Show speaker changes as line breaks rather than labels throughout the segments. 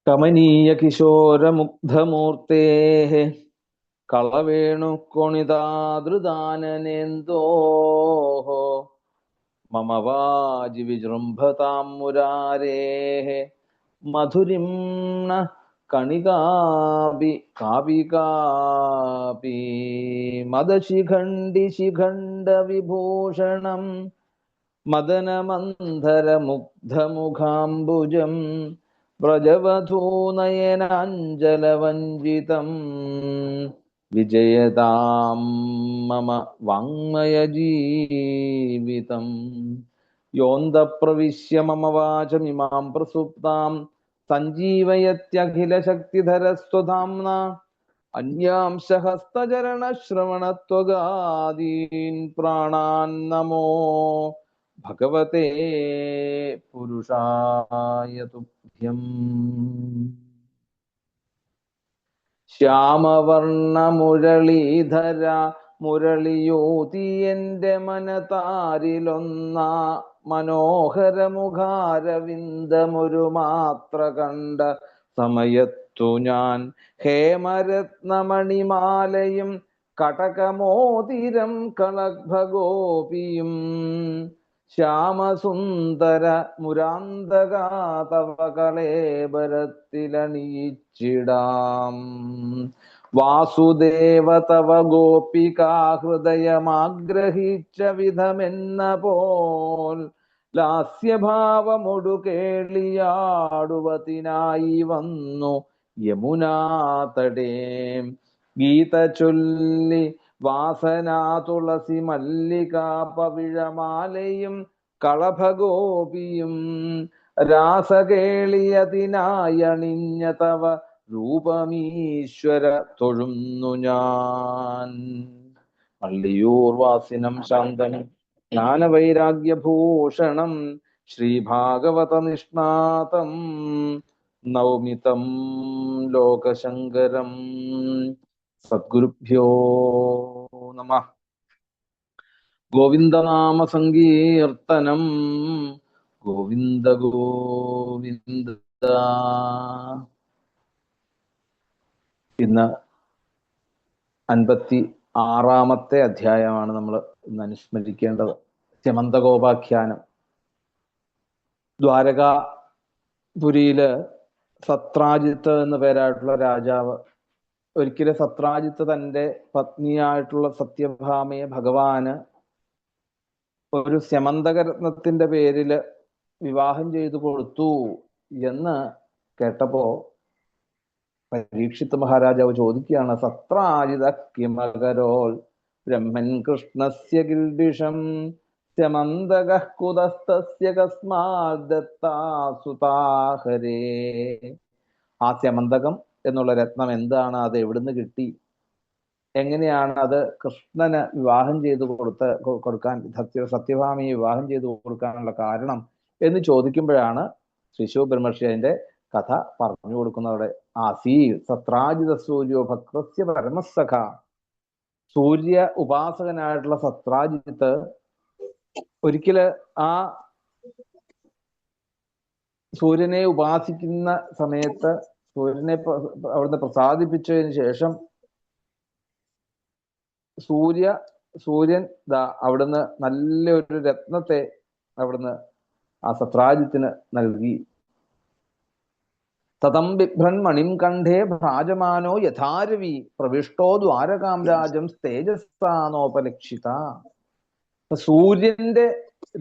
കമനീയ കിശോരമുഗ്ധമൂർത്തേः കളവേണുക്കൊണിതാദൃദാനനേന്തോः മമ വാജി വിജൃംഭതാം മുരാരേः മധുരിം ന കണികാപി കാപി കാപി മദശിഖണ്ഡി ശിഖണ്ഡ വിഭൂഷണം മദനമന്ധരമുഗ്ധമുഖാംബുജം വ്രജവധൂനയനാഞ്ജലവഞ്ചിതം വിജയതാം മമ വാങ്മയജീവിതം യോന്തപ്രവിശ്യ മമ വാചമിമാം പ്രസുപ്താം സഞ്ജീവയത്യഖിലശക്തിധരസ്വധാംന അന്യാംശ ഹസ്തചരണശ്രവണത്വഗാദീൻ പ്രാണാൻ നമോ ഭഗവതേ പുരുഷായ തുഭ്യം. ശ്യാമവർണ്ണമുരളീധര മുരളിയോതി എൻ്റെ മനതാരിലൊന്ന മനോഹര മുഖാരവിന്ദമൊരു മാത്ര കണ്ട സമയത്തു ഞാൻ ഹേമരത്നമണിമാലയും കടകമോതിരം കളഭഗോപിയും ശ്യാമസുന്ദര മുരാന്തകാതവ കളേബരത്തിലണിയിച്ചിടാം. വാസുദേവ തവ ഗോപികാ ഹൃദയമാഗ്രഹിച്ച വിധമെന്ന പോൽ ലാസ്യഭാവമൊടു കേളിയാടുവതിനായി വന്നു യമുനാതടേ. ഗീത ചൊല്ലി വാസനാ തുളസി മല്ലികാ പവിഴമാലയും കളഭഗോപിയും രാസകേളിയതിനായണിഞ്ഞ തവ രൂപമീശ്വര തൊഴുന്നു ഞാൻ. പള്ളിയൂർ വാസിനം ശാന്തനും ജ്ഞാനവൈരാഗ്യഭൂഷണം ശ്രീഭാഗവത നിഷ്ണാതം നൗമിതം ലോകശങ്കരം. സദ്ഗുരുഭ്യോ നമഃ. ഗോവിന്ദനാമ സങ്കീർത്തനം ഗോവിന്ദ ഗോവിന്ദ. ഇന്ന് 56-ാമത്തെ അധ്യായമാണ് നമ്മൾ ഇന്ന് അനുസ്മരിക്കേണ്ടത്. സ്യമന്തകോപാഖ്യാനം. ദ്വാരകാപുരിയില് സത്രാജിത്ത് എന്ന പേരായിട്ടുള്ള രാജാവ് ഒരിക്കലും സത്രാജിത്ത് തൻ്റെ പത്നിയായിട്ടുള്ള സത്യഭാമയെ ഭഗവാന് ഒരു സ്യമന്തകരത്നത്തിന്റെ പേരില് വിവാഹം ചെയ്തു കൊടുത്തു എന്ന് കേട്ടപ്പോ പരീക്ഷിത് മഹാരാജാവ് ചോദിക്കുകയാണ്, സത്രാജിത കിമകരോൽ ബ്രഹ്മൻ കൃഷ്ണസ്യ കിൽബിഷം സ്യമന്തകഃ കുതസ്തസ്യ കസ്മാദത്താസുതാഹരേ. ആ സ്യമന്തകം എന്നുള്ള രത്നം എന്താണ്, അത് എവിടുന്ന് കിട്ടി, എങ്ങനെയാണ് അത് കൃഷ്ണന് വിവാഹം ചെയ്തു കൊടുക്കാൻ സത്യഭാമയെ വിവാഹം ചെയ്തു കൊടുക്കാനുള്ള കാരണം എന്ന് ചോദിക്കുമ്പോഴാണ് ശ്രീ ശിവബ്രഹ്മർഷി അതിന്റെ കഥ പറഞ്ഞു കൊടുക്കുന്നവിടെ. ആസീ സത്രാജിത സൂര്യോ ഭക്തസ്യ പരമസഖ. സൂര്യ ഉപാസകനായിട്ടുള്ള സത്രാജിത്ത് ഒരിക്കല് ആ സൂര്യനെ ഉപാസിക്കുന്ന സമയത്ത് സൂര്യനെ അവിടുന്ന് പ്രസാദിപ്പിച്ചതിന് ശേഷം സൂര്യൻ അവിടുന്ന് നല്ലൊരു രത്നത്തെ അവിടുന്ന് ആ സത്രാജിത്തിന് നൽകി. തതം ബിഭ്രൻ മണിം കണ്ഠേ ഭ്രാജമാനോ യഥാരവി പ്രവിഷ്ടോ ദ്വാരകാം രാജം തേജസ്സാനോപലക്ഷിത. സൂര്യന്റെ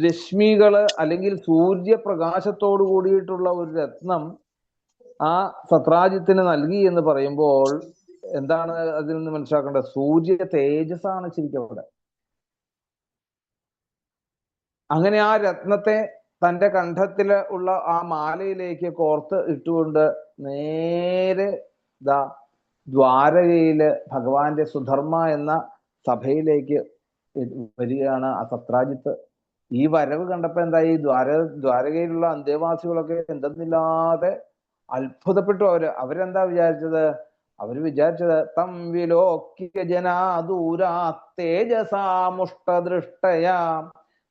രശ്മികള് അല്ലെങ്കിൽ സൂര്യപ്രകാശത്തോടു കൂടിയിട്ടുള്ള ഒരു രത്നം ആ സത്രാജിത്തിന് നൽകി എന്ന് പറയുമ്പോൾ എന്താണ് അതിൽ നിന്ന് മനസ്സിലാക്കേണ്ടത്? സൂര്യ തേജസ്സാണ് ശരിക്കും അവിടെ. അങ്ങനെ ആ രത്നത്തെ തൻ്റെ കണ്ഠത്തില് ഉള്ള ആ മാലയിലേക്ക് കോർത്ത് ഇട്ടുകൊണ്ട് നേരെ ദ്വാരകയില് ഭഗവാന്റെ സുധർമ്മ എന്ന സഭയിലേക്ക് വരികയാണ് ആ സത്രാജിത്ത്. ഈ വരവ് കണ്ടപ്പോ എന്തായി, ദ്വാരകയിലുള്ള അന്തേവാസികളൊക്കെ എന്തെന്നില്ലാതെ അത്ഭുതപ്പെട്ടു. അവരെന്താ വിചാരിച്ചത്? അവര് വിചാരിച്ചത് തം വിലോക്യ ജനാദൂരാ തേജസാമുഷ്ടദൃഷ്ടയാ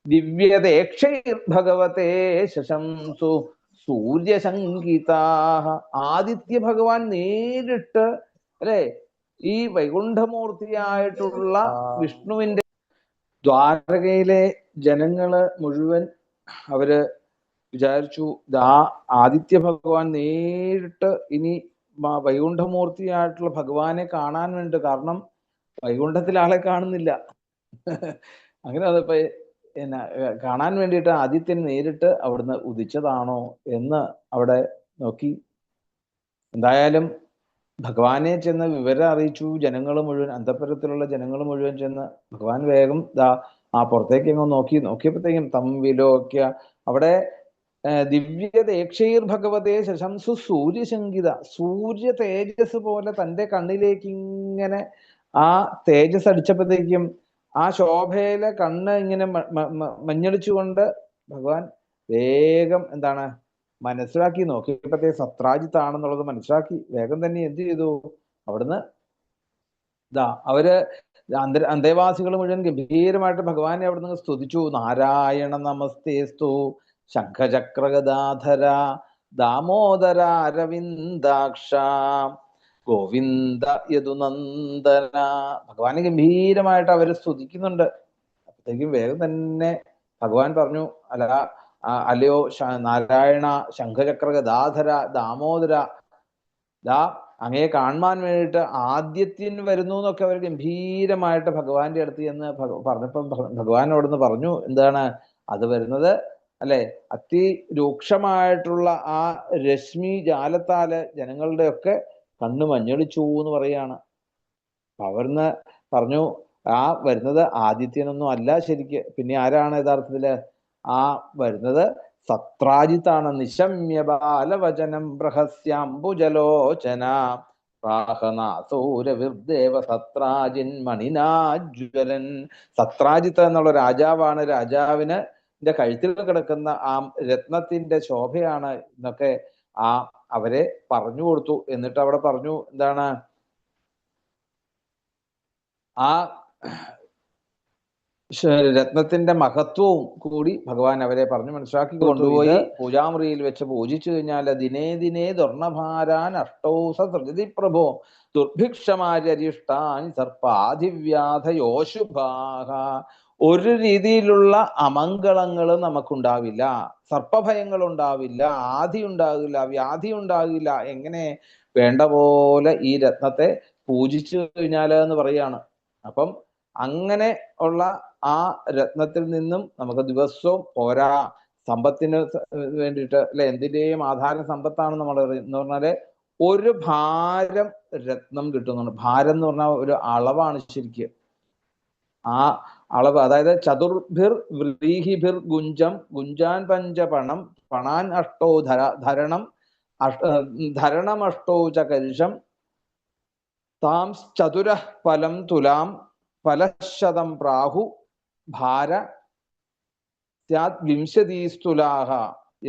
ദിവ്യതേക്ഷൈർ ഭഗവതേ ശശംസു സൂര്യശങ്കിതാഹ. ആദിത്യ ഭഗവാൻ നേരിട്ട് അല്ലെ ഈ വൈകുണ്ഠമൂർത്തിയായിട്ടുള്ള വിഷ്ണുവിന്റെ ദ്വാരകയിലെ ജനങ്ങള് മുഴുവൻ അവര് വിചാരിച്ചു ആദിത്യ ഭഗവാൻ നേരിട്ട് ഇനി വൈകുണ്ഠമൂർത്തിയായിട്ടുള്ള ഭഗവാനെ കാണാൻ വേണ്ടി, കാരണം വൈകുണ്ഠത്തിൽ ആളെ കാണുന്നില്ല. അങ്ങനെ അതിപ്പോ കാണാൻ വേണ്ടിയിട്ട് ആദിത്യൻ നേരിട്ട് അവിടുന്ന് ഉദിച്ചതാണോ എന്ന് അവിടെ നോക്കി. എന്തായാലും ഭഗവാനെ ചെന്ന് വിവരം അറിയിച്ചു. ജനങ്ങൾ മുഴുവൻ, അന്തഃപുരത്തിലുള്ള ജനങ്ങൾ മുഴുവൻ ചെന്ന് ഭഗവാൻ വേഗം ആ പുറത്തേക്ക് എങ്ങോ നോക്കിയപ്പോഴത്തേക്കും തം വിലോക്യ അവിടെ ദിവ്യദേക്ഷൈർ ഭഗവതേ ശശംസു സൂര്യശങ്കിത. സൂര്യ തേജസ് പോലെ തന്റെ കണ്ണിലേക്ക് ഇങ്ങനെ ആ തേജസ് അടിച്ചപ്പോഴത്തേക്കും ആ ശോഭയിലെ കണ്ണ് ഇങ്ങനെ മഞ്ഞളിച്ചുകൊണ്ട് ഭഗവാൻ വേഗം എന്താണ് മനസ്സിലാക്കി. നോക്കിയപ്പോഴത്തേ സത്രാജിത്താണെന്നുള്ളത് മനസ്സിലാക്കി. വേഗം തന്നെ എന്ത് ചെയ്തു, അവിടുന്ന് അവര് അന്തേവാസികൾ മുഴുവൻ ഗംഭീരമായിട്ട് ഭഗവാനെ അവിടുന്ന് സ്തുതിച്ചു. നാരായണ നമസ്തേസ്തു ശംഖചക്രഗദാധര ദാമോദര അരവിന്ദാക്ഷ ഗോവിന്ദ യദുനന്ദന. ഭഗവാനെ ഗംഭീരമായിട്ട് അവര് സ്തുതിക്കുന്നുണ്ട്. അപ്പോഴത്തേക്കും വേഗം തന്നെ ഭഗവാൻ പറഞ്ഞു, അല്ലയോ നാരായണ ശംഖചക്രഗദാധര ദാമോദര, അങ്ങയെ കാണുവാൻ വേണ്ടിയിട്ട് ആദിത്യൻ വരുന്നു എന്നൊക്കെ അവർ ഗംഭീരമായിട്ട് ഭഗവാന്റെ അടുത്ത് എന്ന് പറഞ്ഞപ്പം ഭഗവാൻ അവിടുന്ന് പറഞ്ഞു, എന്താണ് അത് വരുന്നത് അല്ലെ, അതിരൂക്ഷമായിട്ടുള്ള ആ രശ്മി ജാലത്താല് ജനങ്ങളുടെ ഒക്കെ കണ്ണ് മഞ്ഞളിച്ചു എന്ന് പറയാണ്. അവിടുന്ന് പറഞ്ഞു, വരുന്നത് ആദിത്യനൊന്നും അല്ല ശരിക്ക്. പിന്നെ ആരാണ് യഥാർത്ഥത്തില് വരുന്നത്? സത്രാജിത്താണ്. നിശമ്യ ബാലവചനം ബൃഹസ്യാംബുജലോചന പ്രാഹനാസൂരവിർദേവ സത്രാജിൻ മണിനാജ്വലൻ. സത്രാജിത്ത് എന്നുള്ള രാജാവാണ്. രാജാവിന് കഴുത്തിൽ കിടക്കുന്ന ആ രത്നത്തിന്റെ ശോഭയാണ് എന്നൊക്കെ അവരെ പറഞ്ഞു കൊടുത്തു. എന്നിട്ട് അവിടെ പറഞ്ഞു, എന്താണ് ആ രത്നത്തിന്റെ മഹത്വവും കൂടി ഭഗവാൻ അവരെ പറഞ്ഞു മനസ്സിലാക്കി കൊണ്ടുപോയി പൂജാമുറിയിൽ വെച്ച് പൂജിച്ചു കഴിഞ്ഞാൽ ദിനേ ദിനേ ദുർണഭാരാൻ അഷ്ടൗസ സൃജതി പ്രഭോ ദുർഭിക്ഷമാര്യരിഷ്ടാൻ സർപ്പാധിവ്യാധയോശുഭാഹ. ഒരു രീതിയിലുള്ള അമംഗളങ്ങളും നമുക്കുണ്ടാവില്ല, സർപ്പഭയങ്ങൾ ഉണ്ടാവില്ല, ആധി ഉണ്ടാകില്ല, വ്യാധി ഉണ്ടാകില്ല. എങ്ങനെ വേണ്ട പോലെ ഈ രത്നത്തെ പൂജിച്ചു കഴിഞ്ഞാൽ എന്ന് പറയാണ്. അപ്പം അങ്ങനെ ഉള്ള ആ രത്നത്തിൽ നിന്നും നമുക്ക് ദിവസവും പോരാ, സമ്പത്തിന് വേണ്ടിയിട്ട് അല്ലെ, എന്തിന്റെയും ആധാരം സമ്പത്താണ് നമ്മൾ എന്ന് പറഞ്ഞാല് ഒരു ഭാരം രത്നം കിട്ടുന്നുണ്ട്. ഭാരം എന്ന് പറഞ്ഞാൽ ഒരു അളവാണ് ശരിക്കും. ആ അളവ്, അതായത് ചതുർഭിർ വ്രീഹിഭിർ ഗുഞ്ചം ഗുഞ്ചാൻ പഞ്ചപണം പണാൻ അഷ്ടോ ധരണം അഷ്ടോ ചകരിഷം താം ചതുര ഫലം തുലാം ഫലശതം പ്രാഹു ഭാര വിംശതിസ്തുലാഹ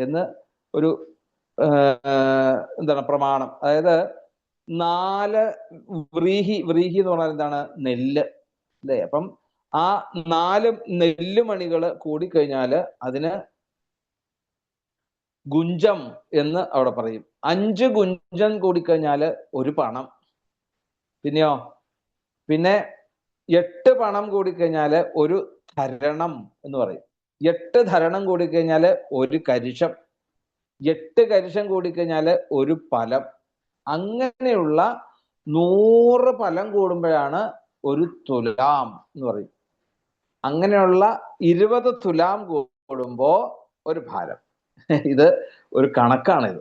എന്ന് ഒരു എന്താണ് പ്രമാണം. അതായത് 4 വ്രീഹി എന്ന് പറഞ്ഞാൽ എന്താണ്? നെല്ല് അല്ലേ. അപ്പം ആ 4 നെല്ലുമണികൾ കൂടിക്കഴിഞ്ഞാല് അതിന് ഗുഞ്ചം എന്ന് അവിടെ പറയും. 5 ഗുഞ്ചം കൂടിക്കഴിഞ്ഞാല് ഒരു പണം. പിന്നെയോ, പിന്നെ 8 പണം കൂടിക്കഴിഞ്ഞാല് ഒരു ധരണം എന്ന് പറയും. 8 ധരണം കൂടിക്കഴിഞ്ഞാല് ഒരു കരിഷം. 8 കരിഷം കൂടിക്കഴിഞ്ഞാല് ഒരു ഫലം. അങ്ങനെയുള്ള 100 ഫലം കൂടുമ്പോഴാണ് ഒരു തുലാം എന്ന് പറയും. അങ്ങനെയുള്ള 20 തുലാം കൂടുമ്പോ ഒരു ഭാരം. ഇത് ഒരു കണക്കാണിത്.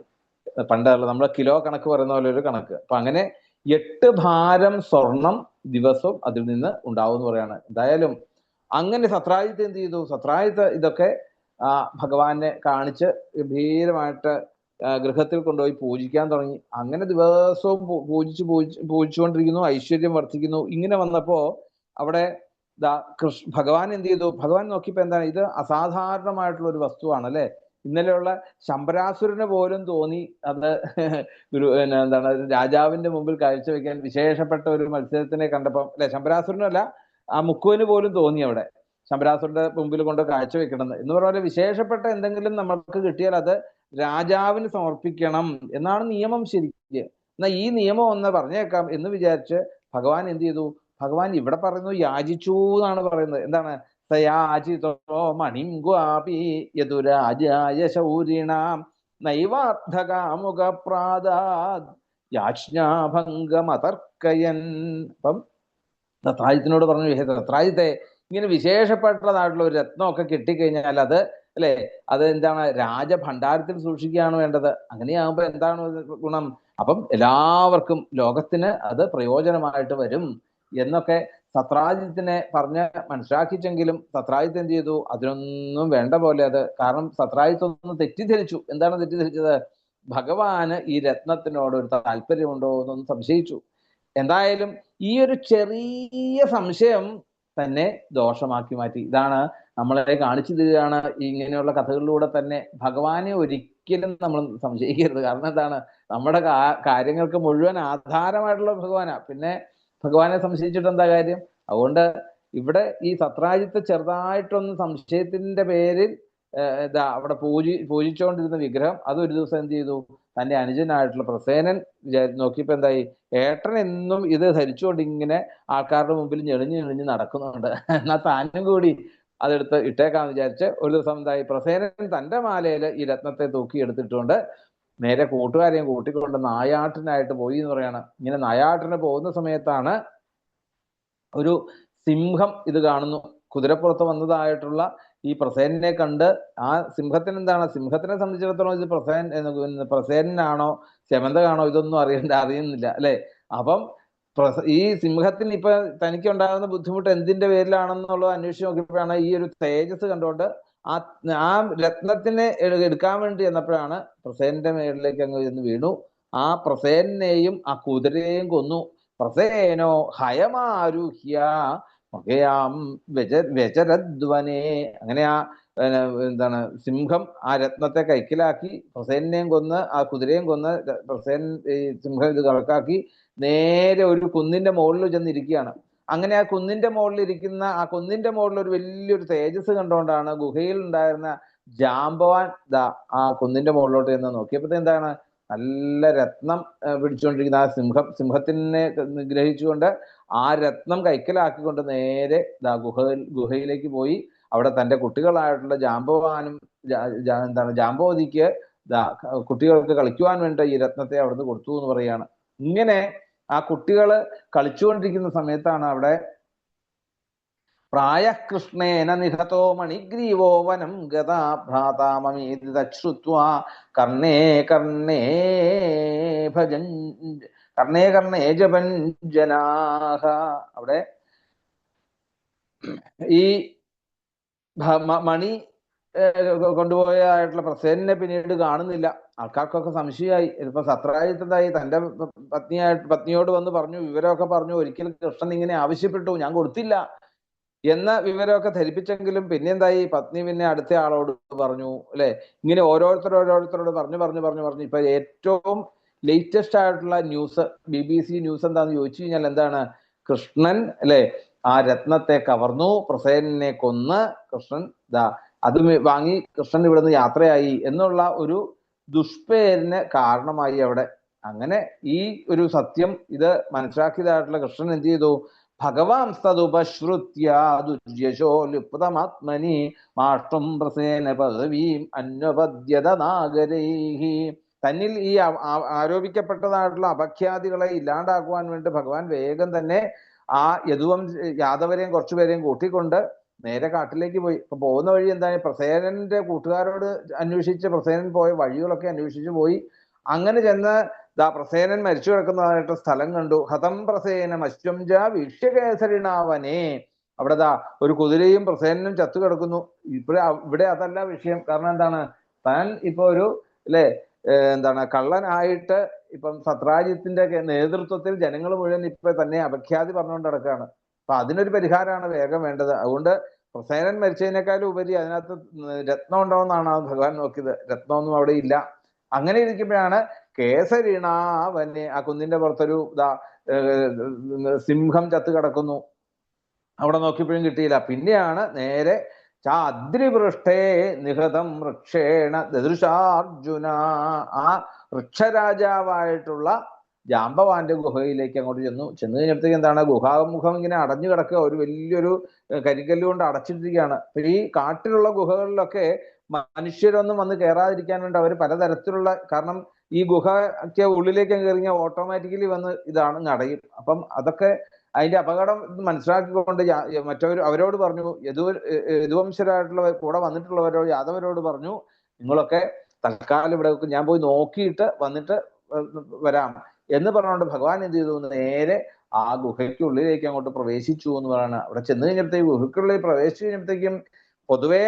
പണ്ടുള്ള നമ്മളെ കിലോ കണക്ക് പറയുന്ന പോലെ ഒരു കണക്ക്. അപ്പൊ അങ്ങനെ 8 ഭാരം സ്വർണം ദിവസവും അതിൽ നിന്ന് ഉണ്ടാവും എന്ന് പറയാണ്. എന്തായാലും അങ്ങനെ സത്രാജിത്ത് എന്ത് ചെയ്തു? സത്രാജിത്ത് ഇതൊക്കെ ഭഗവാനെ കാണിച്ച് ഗംഭീരമായിട്ട് ഗൃഹത്തിൽ കൊണ്ടുപോയി പൂജിക്കാൻ തുടങ്ങി. അങ്ങനെ ദിവസവും പൂജിച്ചുകൊണ്ടിരിക്കുന്നു. ഐശ്വര്യം വർദ്ധിക്കുന്നു. ഇങ്ങനെ വന്നപ്പോ അവിടെ ഭഗവാൻ എന്ത് ചെയ്തു? ഭഗവാൻ നോക്കിയപ്പോ എന്താണ്, ഇത് അസാധാരണമായിട്ടുള്ള ഒരു വസ്തുവാണ് അല്ലെ. ഇന്നലെയുള്ള ശമ്പരാസുരന് പോലും തോന്നി അത് എന്താണ് രാജാവിന്റെ മുമ്പിൽ കാഴ്ചവെക്കാൻ വിശേഷപ്പെട്ട ഒരു മത്സരത്തിനെ കണ്ടപ്പം അല്ലെ, ശമ്പരാസുരനല്ല ആ മുക്കുവന് പോലും തോന്നി അവിടെ ശമ്പരാസുരന്റെ മുമ്പിൽ കൊണ്ട് കാഴ്ചവെക്കണമെന്ന്. എന്ന് പറഞ്ഞാൽ വിശേഷപ്പെട്ട എന്തെങ്കിലും നമ്മൾക്ക് കിട്ടിയാൽ അത് രാജാവിന് സമർപ്പിക്കണം എന്നാണ് നിയമം ശരിക്ക്. എന്നാ ഈ നിയമം ഒന്ന് പറഞ്ഞേക്കാം എന്ന് വിചാരിച്ച് ഭഗവാൻ എന്ത് ചെയ്തു? ഭഗവാൻ ഇവിടെ പറയുന്നു യാചിച്ചു എന്നാണ് പറയുന്നത്. എന്താണ്? സയാചിതോ മണിങ്ക്വാപി യദുരാജായ ശൗരിണാം നൈവാർത്ഥകാമുക പ്രാദാത് യാജ്ഞാഭംഗമതർക്കയൻ. അപ്പം ദത്രാജിത്തിനോട് പറഞ്ഞു, ഹേ ദത്രാജിത്തെ, ഇങ്ങനെ വിശേഷപ്പെട്ടതായിട്ടുള്ള ഒരു രത്നമൊക്കെ കിട്ടിക്കഴിഞ്ഞാൽ അത് അല്ലെ, അത് എന്താണ്, രാജഭണ്ഡാരത്തിൽ സൂക്ഷിക്കുകയാണ് വേണ്ടത്. അങ്ങനെയാകുമ്പോ എന്താണ് ഗുണം? അപ്പം എല്ലാവർക്കും ലോകത്തിന് അത് പ്രയോജനമായിട്ട് വരും എന്നൊക്കെ സത്രാജിത്തിനെ പറഞ്ഞ് മനസ്സിലാക്കിച്ചെങ്കിലും സത്രാജിത്ത് എന്ത് ചെയ്തു? അതിനൊന്നും വേണ്ട പോലെ അത്. കാരണം സത്രാജിത്ത് ഒന്ന് തെറ്റിദ്ധരിച്ചു. എന്താണ് തെറ്റിദ്ധരിച്ചത്? ഭഗവാന് ഈ രത്നത്തിനോട് ഒരു താല്പര്യമുണ്ടോ എന്നൊന്ന് സംശയിച്ചു. എന്തായാലും ഈ ഒരു ചെറിയ സംശയം തന്നെ ദോഷമാക്കി മാറ്റി. ഇതാണ് നമ്മളെ കാണിച്ചു തരികയാണ് ഇങ്ങനെയുള്ള കഥകളിലൂടെ തന്നെ. ഭഗവാനെ ഒരിക്കലും നമ്മൾ സംശയിക്കരുത്. കാരണം എന്താണ്? നമ്മുടെ കാര്യങ്ങൾക്ക് മുഴുവൻ ആധാരമായിട്ടുള്ള ഭഗവാനാ. പിന്നെ ഭഗവാനെ സംശയിച്ചിട്ട് എന്താ കാര്യം? അതുകൊണ്ട് ഇവിടെ ഈ സത്രാജിത്ത് ചെറുതായിട്ടൊന്ന് സംശയത്തിന്റെ പേരിൽ അവിടെ പൂജിച്ചുകൊണ്ടിരുന്ന വിഗ്രഹം അത് ഒരു ദിവസം എന്ത് ചെയ്തു? തന്റെ അനുജനായിട്ടുള്ള പ്രസേനൻ നോക്കിയപ്പോ എന്തായി? ഏട്ടൻ എന്നും ഇത് ധരിച്ചുകൊണ്ട് ഇങ്ങനെ ആൾക്കാരുടെ മുമ്പിൽ ഞെളിഞ്ഞ് നടക്കുന്നുണ്ട്, എന്നാ താനും കൂടി അതെടുത്ത് ഇട്ടേക്കാന്ന് വിചാരിച്ച് ഒരു ദിവസം എന്തായി? പ്രസേനൻ തന്റെ മാലയിൽ ഈ രത്നത്തെ തൂക്കി എടുത്തിട്ടുണ്ട് നേരെ കൂട്ടുകാരെയും കൂട്ടിക്കൊണ്ട് നായാട്ടിനായിട്ട് പോയി എന്ന് പറയാണ്. ഇങ്ങനെ നായാട്ടിന് പോകുന്ന സമയത്താണ് ഒരു സിംഹം ഇത് കാണുന്നു. കുതിരപ്പുറത്ത് വന്നതായിട്ടുള്ള ഈ പ്രസേനെ കണ്ട് ആ സിംഹത്തിന് എന്താണ്? സിംഹത്തിനെ സംബന്ധിച്ചിടത്തോളം ഇത് പ്രസേനാണോ ചെമന്തകാണോ ഇതൊന്നും അറിയുന്നില്ല അല്ലെ. അപ്പം ഈ സിംഹത്തിന് ഇപ്പൊ തനിക്ക് ഉണ്ടാകുന്ന ബുദ്ധിമുട്ട് എന്തിന്റെ പേരിലാണെന്നുള്ളത് അന്വേഷിച്ച് നോക്കിയപ്പോഴാണ് ഈ ഒരു തേജസ് കണ്ടുകൊണ്ട് ആ രത്നത്തിനെ എടുക്കാൻ വേണ്ടി ചെന്നപ്പോഴാണ് പ്രസേനന്റെ മേളിലേക്ക് അങ്ങ് ചെന്ന് വീണു. ആ പ്രസേനെയും ആ കുതിരയെയും കൊന്നു. പ്രസേനോ ഹയമാരുഹ്യ വ്യചരദ്വനെ. അങ്ങനെ ആ എന്താണ് സിംഹം ആ രത്നത്തെ കൈക്കലാക്കി പ്രസേനെയും കൊന്ന് ആ കുതിരയും കൊന്ന് പ്രസേൻ ഈ സിംഹം ഇത് കണക്കാക്കി നേരെ ഒരു കുന്നിന്റെ മുകളിൽ ചെന്നിരിക്കുകയാണ്. അങ്ങനെ ആ കുന്നിന്റെ മുകളിൽ ഇരിക്കുന്ന ആ കുന്നിന്റെ മുകളിൽ ഒരു വലിയൊരു തേജസ് കണ്ടുകൊണ്ടാണ് ഗുഹയിൽ ഉണ്ടായിരുന്ന ജാമ്പവാൻ ആ കുന്നിന്റെ മുകളിലോട്ട് ചെന്ന് നോക്കിയപ്പോഴത്തെ എന്താണ്? നല്ല രത്നം പിടിച്ചുകൊണ്ടിരിക്കുന്ന ആ സിംഹത്തിനെ നിഗ്രഹിച്ചുകൊണ്ട് ആ രത്നം കൈക്കലാക്കിക്കൊണ്ട് നേരെ ഗുഹയിലേക്ക് പോയി. അവിടെ തന്റെ കുട്ടികളായിട്ടുള്ള ജാമ്പവാനും എന്താണ് ജാമ്പവതിക്ക് കുട്ടികൾക്ക് കളിക്കുവാൻ വേണ്ട ഈ രത്നത്തെ അവിടുന്ന് കൊടുത്തു എന്ന് പറയാണ്. ഇങ്ങനെ ആ കുട്ടികള് കളിച്ചുകൊണ്ടിരിക്കുന്ന സമയത്താണ് അവിടെ പ്രായകൃഷ്ണേന നിഹതോ മണിഗ്രീവോ വനം ഗതാ ഭ്രാതാമീതിതശ്രുത്വാ കർണേ കർണേ ജപഞ്ജനാഹ. അവിടെ ഈ മണി കൊണ്ടുപോയതായിട്ടുള്ള പ്രസേനെ പിന്നീട് കാണുന്നില്ല. ആൾക്കാർക്കൊക്കെ സംശയമായി. ഇപ്പൊ സത്രാജിത്തായി തന്റെ പത്നിയോട് വന്ന് പറഞ്ഞു, വിവരമൊക്കെ പറഞ്ഞു. ഒരിക്കലും കൃഷ്ണൻ ഇങ്ങനെ ആവശ്യപ്പെട്ടു, ഞാൻ കൊടുത്തില്ല എന്ന വിവരമൊക്കെ ധരിപ്പിച്ചെങ്കിലും പിന്നെ എന്തായി? പത്നി പിന്നെ അടുത്ത ആളോട് പറഞ്ഞു അല്ലെ. ഇങ്ങനെ ഓരോരുത്തരോട് പറഞ്ഞു ഇപ്പൊ ഏറ്റവും ലേറ്റസ്റ്റ് ആയിട്ടുള്ള ന്യൂസ് BBC ന്യൂസ് എന്താന്ന് ചോദിച്ചു കഴിഞ്ഞാൽ എന്താണ്? കൃഷ്ണൻ അല്ലെ ആ രത്നത്തെ കവർന്നു, പ്രസേനെ കൊന്ന്, കൃഷ്ണൻ അത് വാങ്ങി കൃഷ്ണൻ ഇവിടുന്ന് യാത്രയായി എന്നുള്ള ഒരു ദുഷ്പേരിന് കാരണമായി അവിടെ. അങ്ങനെ ഈ ഒരു സത്യം ഇത് മനസ്സിലാക്കിയതായിട്ടുള്ള കൃഷ്ണൻ എന്ത് ചെയ്തു? ഭഗവാൻസ്തതുപശ്രുത്യ ദുര്യശോ ലുപ്തമാത്മനി മാഷ്ട്രം പ്രസേന പദവീം അന്വപദ്യത നാഗരൈഹി. തന്നിൽ ഈ ആരോപിക്കപ്പെട്ടതായിട്ടുള്ള അപഖ്യാതികളെ ഇല്ലാണ്ടാക്കുവാൻ വേണ്ടി ഭഗവാൻ വേഗം തന്നെ ആ യാദവരെയും കുറച്ചുപേരെയും കൂട്ടിക്കൊണ്ട് നേരെ കാട്ടിലേക്ക് പോയി. ഇപ്പൊ പോകുന്ന വഴി എന്താണ്? പ്രസേനന്റെ കൂട്ടുകാരോട് അന്വേഷിച്ച് പ്രസേനൻ പോയ വഴികളൊക്കെ അന്വേഷിച്ചു പോയി. അങ്ങനെ ചെന്ന് പ്രസേനൻ മരിച്ചു കിടക്കുന്നതായിട്ട് സ്ഥലം കണ്ടു. ഹതം പ്രസേനം അശ്വംജ വീക്ഷ്യകേസരിണാവനെ. അവിടെ ഒരു കുതിരയും പ്രസേനനും ചത്തു കിടക്കുന്നു. ഇവിടെ അതല്ല വിഷയം. കാരണം എന്താണ്? താൻ ഇപ്പൊ ഒരു അല്ലെ എന്താണ് കള്ളനായിട്ട് ഇപ്പം സത്രാജിത്തിന്റെ നേതൃത്വത്തിൽ ജനങ്ങൾ മുഴുവൻ ഇപ്പൊ തന്നെ അപഖ്യാതി പറഞ്ഞുകൊണ്ട് നടക്കുകയാണ്. അപ്പൊ അതിനൊരു പരിഹാരമാണ് വേഗം വേണ്ടത്. അതുകൊണ്ട് പ്രസേനൻ മരിച്ചതിനേക്കാളും ഉപരി അതിനകത്ത് രത്നം ഉണ്ടോന്നാണ് ഭഗവാൻ നോക്കിയത്. രത്നമൊന്നും അവിടെ ഇല്ല. അങ്ങനെ ഇരിക്കുമ്പോഴാണ് കേസരിണാവനെ, ആ കുന്നിന്റെ പുറത്തൊരു സിംഹം ചത്ത് കിടക്കുന്നു. അവിടെ നോക്കിയപ്പോഴും കിട്ടിയില്ല. പിന്നെയാണ് നേരെ ചാദ്രിപൃഷ്ഠേ നിഹതം വൃക്ഷേണ ദദൃശാർജുന. ആ വൃക്ഷരാജാവായിട്ടുള്ള ജാമ്പവാന്റെ ഗുഹയിലേക്ക് അങ്ങോട്ട് ചെന്ന് കഴിഞ്ഞപ്പോഴത്തേക്ക് എന്താണ്, ഗുഹാമുഖം ഇങ്ങനെ അടഞ്ഞു കിടക്കുക, ഒരു വലിയൊരു കരിങ്കല്ല് കൊണ്ട് അടച്ചിട്ടിരിക്കുകയാണ്. അപ്പൊ ഈ കാട്ടിലുള്ള ഗുഹകളിലൊക്കെ മനുഷ്യരൊന്നും വന്ന് കയറാതിരിക്കാൻ വേണ്ടി അവർ പലതരത്തിലുള്ള, കാരണം ഈ ഗുഹയ്ക്ക് ഉള്ളിലേക്ക് കയറിഞ്ഞാൽ ഓട്ടോമാറ്റിക്കലി വന്ന് ഇതാണ് അടയും. അപ്പം അതൊക്കെ അതിന്റെ അപകടം മനസ്സിലാക്കിക്കൊണ്ട് അവരോട് പറഞ്ഞു, യദുവംശരായിട്ടുള്ള കൂടെ വന്നിട്ടുള്ളവരോട്, യാദവരോട് പറഞ്ഞു, നിങ്ങളൊക്കെ തൽക്കാലം ഇവിടെ ഞാൻ പോയി നോക്കിയിട്ട് വന്നിട്ട് വരാം എന്ന് പറഞ്ഞുകൊണ്ട് ഭഗവാൻ എന്ത് ചെയ്തു, നേരെ ആ ഗുഹയ്ക്കുള്ളിലേക്ക് അങ്ങോട്ട് പ്രവേശിച്ചു എന്ന് പറയുന്നത്. അവിടെ ചെന്ന് കഴിഞ്ഞപ്പോഴത്തേക്ക് ഗുഹയ്ക്കുള്ളിൽ പ്രവേശിച്ചു കഴിഞ്ഞപ്പോഴത്തേക്കും പൊതുവെ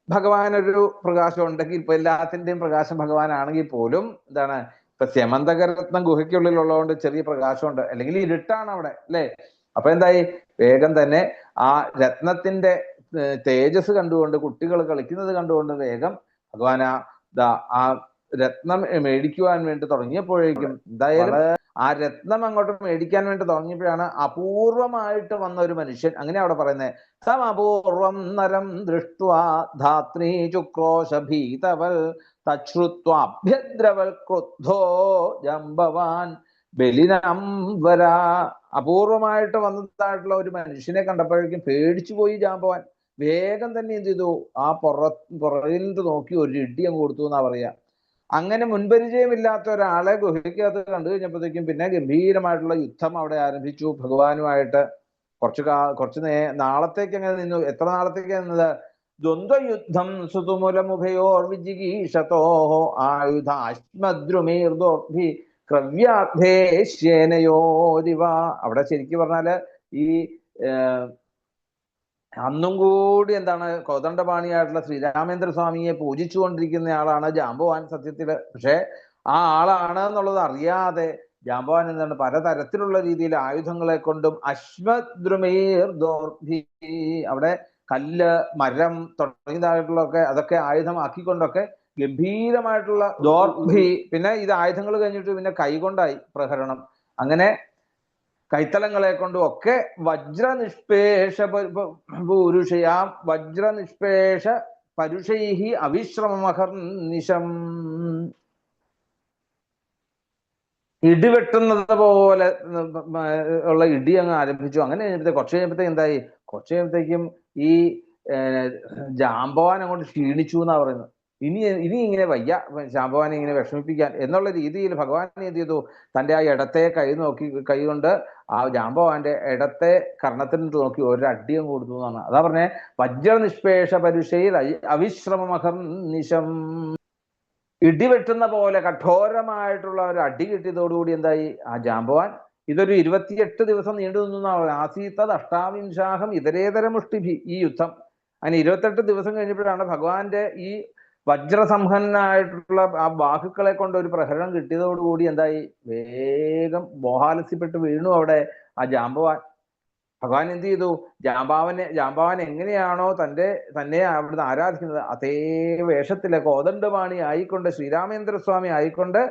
ഭഗവാൻ ഒരു പ്രകാശം ഉണ്ടെങ്കിൽ, ഇപ്പൊ എല്ലാത്തിന്റെയും പ്രകാശം ഭഗവാനാണെങ്കിൽ പോലും എന്താണ്, ഇപ്പൊ സ്യമന്തകരത്നം ഗുഹയ്ക്കുള്ളിലുള്ളതുകൊണ്ട് ചെറിയ പ്രകാശമുണ്ട്, അല്ലെങ്കിൽ ഇരുട്ടാണ് അവിടെ, അല്ലെ? അപ്പൊ എന്തായി, വേഗം തന്നെ ആ രത്നത്തിന്റെ തേജസ് കണ്ടുകൊണ്ട്, കുട്ടികൾ കളിക്കുന്നത് കണ്ടുകൊണ്ട് വേഗം ഭഗവാൻ ആ രത്നം മേടിക്കുവാൻ വേണ്ടി തുടങ്ങിയപ്പോഴേക്കും എന്തായാലും ആ രത്നം അങ്ങോട്ട് മേടിക്കാൻ വേണ്ടി തുടങ്ങിയപ്പോഴാണ് അപൂർവമായിട്ട് വന്ന ഒരു മനുഷ്യൻ, അങ്ങനെ അവിടെ പറയുന്നത്, സമപൂർവം നരം ദൃഷ്ട്വാ ധാത്രീ ചുക്രോശ ഭീതവൽ തശ്രുത്വാഭ്യദ്രവൽ ക്രുദ്ധോ ജംബവാൻ ബലിനംബര. അപൂർവമായിട്ട് വന്നതായിട്ടുള്ള ഒരു മനുഷ്യനെ കണ്ടപ്പോഴേക്കും പേടിച്ചു പോയി ജാമ്പവാൻ. വേഗം തന്നെ എന്ത് ചെയ്തു, ആ പുറകിൽ നോക്കി ഒരു ഇടി അങ്ങ് കൊടുത്തു എന്നാ പറയാ. അങ്ങനെ മുൻപരിചയമില്ലാത്ത ഒരാളെ ഗുഹയ്ക്കകത്ത് കണ്ടു കഴിഞ്ഞപ്പോഴത്തേക്കും പിന്നെ ഗംഭീരമായിട്ടുള്ള യുദ്ധം അവിടെ ആരംഭിച്ചു ഭഗവാനുമായിട്ട്. കുറച്ച് നാളത്തേക്ക് അങ്ങനെ നിന്നു. എത്ര നാളത്തേക്ക് നിന്നത്? ദ്വന്ദ്വയുദ്ധം സുതുമുലമുഭയോർ വിജിഗീഷതോ ആയുധാശ്മദ്രുമീർദോർഭി ക്രവ്യാധേശ്യേനയോരിവ. അവിടെ ശരിക്കും പറഞ്ഞാല് ഈ അന്നും കൂടി എന്താണ്, കോദണ്ഡപാണിയായിട്ടുള്ള ശ്രീരാമേന്ദ്ര സ്വാമിയെ പൂജിച്ചുകൊണ്ടിരിക്കുന്ന ആളാണ് ജാമ്പവാൻ സത്യത്തില്. പക്ഷെ ആ ആളാണ് എന്നുള്ളത് അറിയാതെ ജാമ്പവാൻ എന്താണ്, പലതരത്തിലുള്ള രീതിയിൽ ആയുധങ്ങളെ കൊണ്ടും അശ്വദ്രുമേർദോർഭി, അവിടെ കല്ല്, മരം തുടങ്ങിയതായിട്ടുള്ളതൊക്കെ അതൊക്കെ ആയുധമാക്കിക്കൊണ്ടൊക്കെ ഗംഭീരമായിട്ടുള്ള ദോർഭി. പിന്നെ ഇത് ആയുധങ്ങൾ കഴിഞ്ഞിട്ട് പിന്നെ കൈകൊണ്ടായി പ്രഹരണം. അങ്ങനെ കൈത്തലങ്ങളെ കൊണ്ടും ഒക്കെ വജ്രനിഷ്പേഷ പുരുഷയാം വജ്രനിഷ്പേഷ പരുഷൈഹി അവിശ്രമമഹർനിശം. ഇടിവെട്ടുന്നത് പോലെ ഉള്ള ഇടി അങ്ങ് ആരംഭിച്ചു. അങ്ങനെ കുറച്ച് കഴിയുമ്പോഴത്തേക്ക് എന്തായി, കുറച്ച് കഴിയുമ്പോഴത്തേക്കും ഈ ജാമ്പവാൻ അങ്ങോട്ട് ക്ഷീണിച്ചു എന്നാ പറയുന്നത്. ഇനി ഇങ്ങനെ വയ്യ ജാമ്പവാനെ ഇങ്ങനെ വിഷമിപ്പിക്കാൻ എന്നുള്ള രീതിയിൽ ഭഗവാൻ എന്ത് ചെയ്തു, തന്റെ ആ ഇടത്തെ കൈ കൊണ്ട് ആ ജാമ്പവാന്റെ ഇടത്തെ കർണത്തിൽ നോക്കി ഒരടിയും കൊടുത്തു എന്നാണ്. അതാ പറഞ്ഞേ, വജ്രനിഷ്പേഷ പരുഷയിൽ അവിശ്രമമഹർനിശം. ഇടിവെട്ടുന്ന പോലെ കഠോരമായിട്ടുള്ള ഒരു അടി കിട്ടിയതോടുകൂടി എന്തായി, ആ ജാമ്പവാൻ ഇതൊരു 28 ദിവസം നീണ്ടു നിന്നാണ്. ആസീത്തത് അഷ്ടാവിംശാഹം ഇതരേതര മുഷ്ടിഭി, ഈ യുദ്ധം. അങ്ങനെ 28 ദിവസം കഴിഞ്ഞപ്പോഴാണ് ഭഗവാന്റെ ഈ വജ്രസംഹനായിട്ടുള്ള ആ ബാഹുക്കളെ കൊണ്ട് ഒരു പ്രഹരണം കിട്ടിയതോടുകൂടി എന്തായി, വേഗം മോഹാലസ്യപ്പെട്ട് വീണു അവിടെ ആ ജാമ്പവാൻ. ഭഗവാൻ എന്ത് ചെയ്തു, ജാമ്പവാൻ എങ്ങനെയാണോ തന്നെ അവിടുന്ന് ആരാധിക്കുന്നത് അതേ വേഷത്തിലെ കോദണ്ഡപാണി ആയിക്കൊണ്ട്, ശ്രീരാമേന്ദ്രസ്വാമി ആയിക്കൊണ്ട്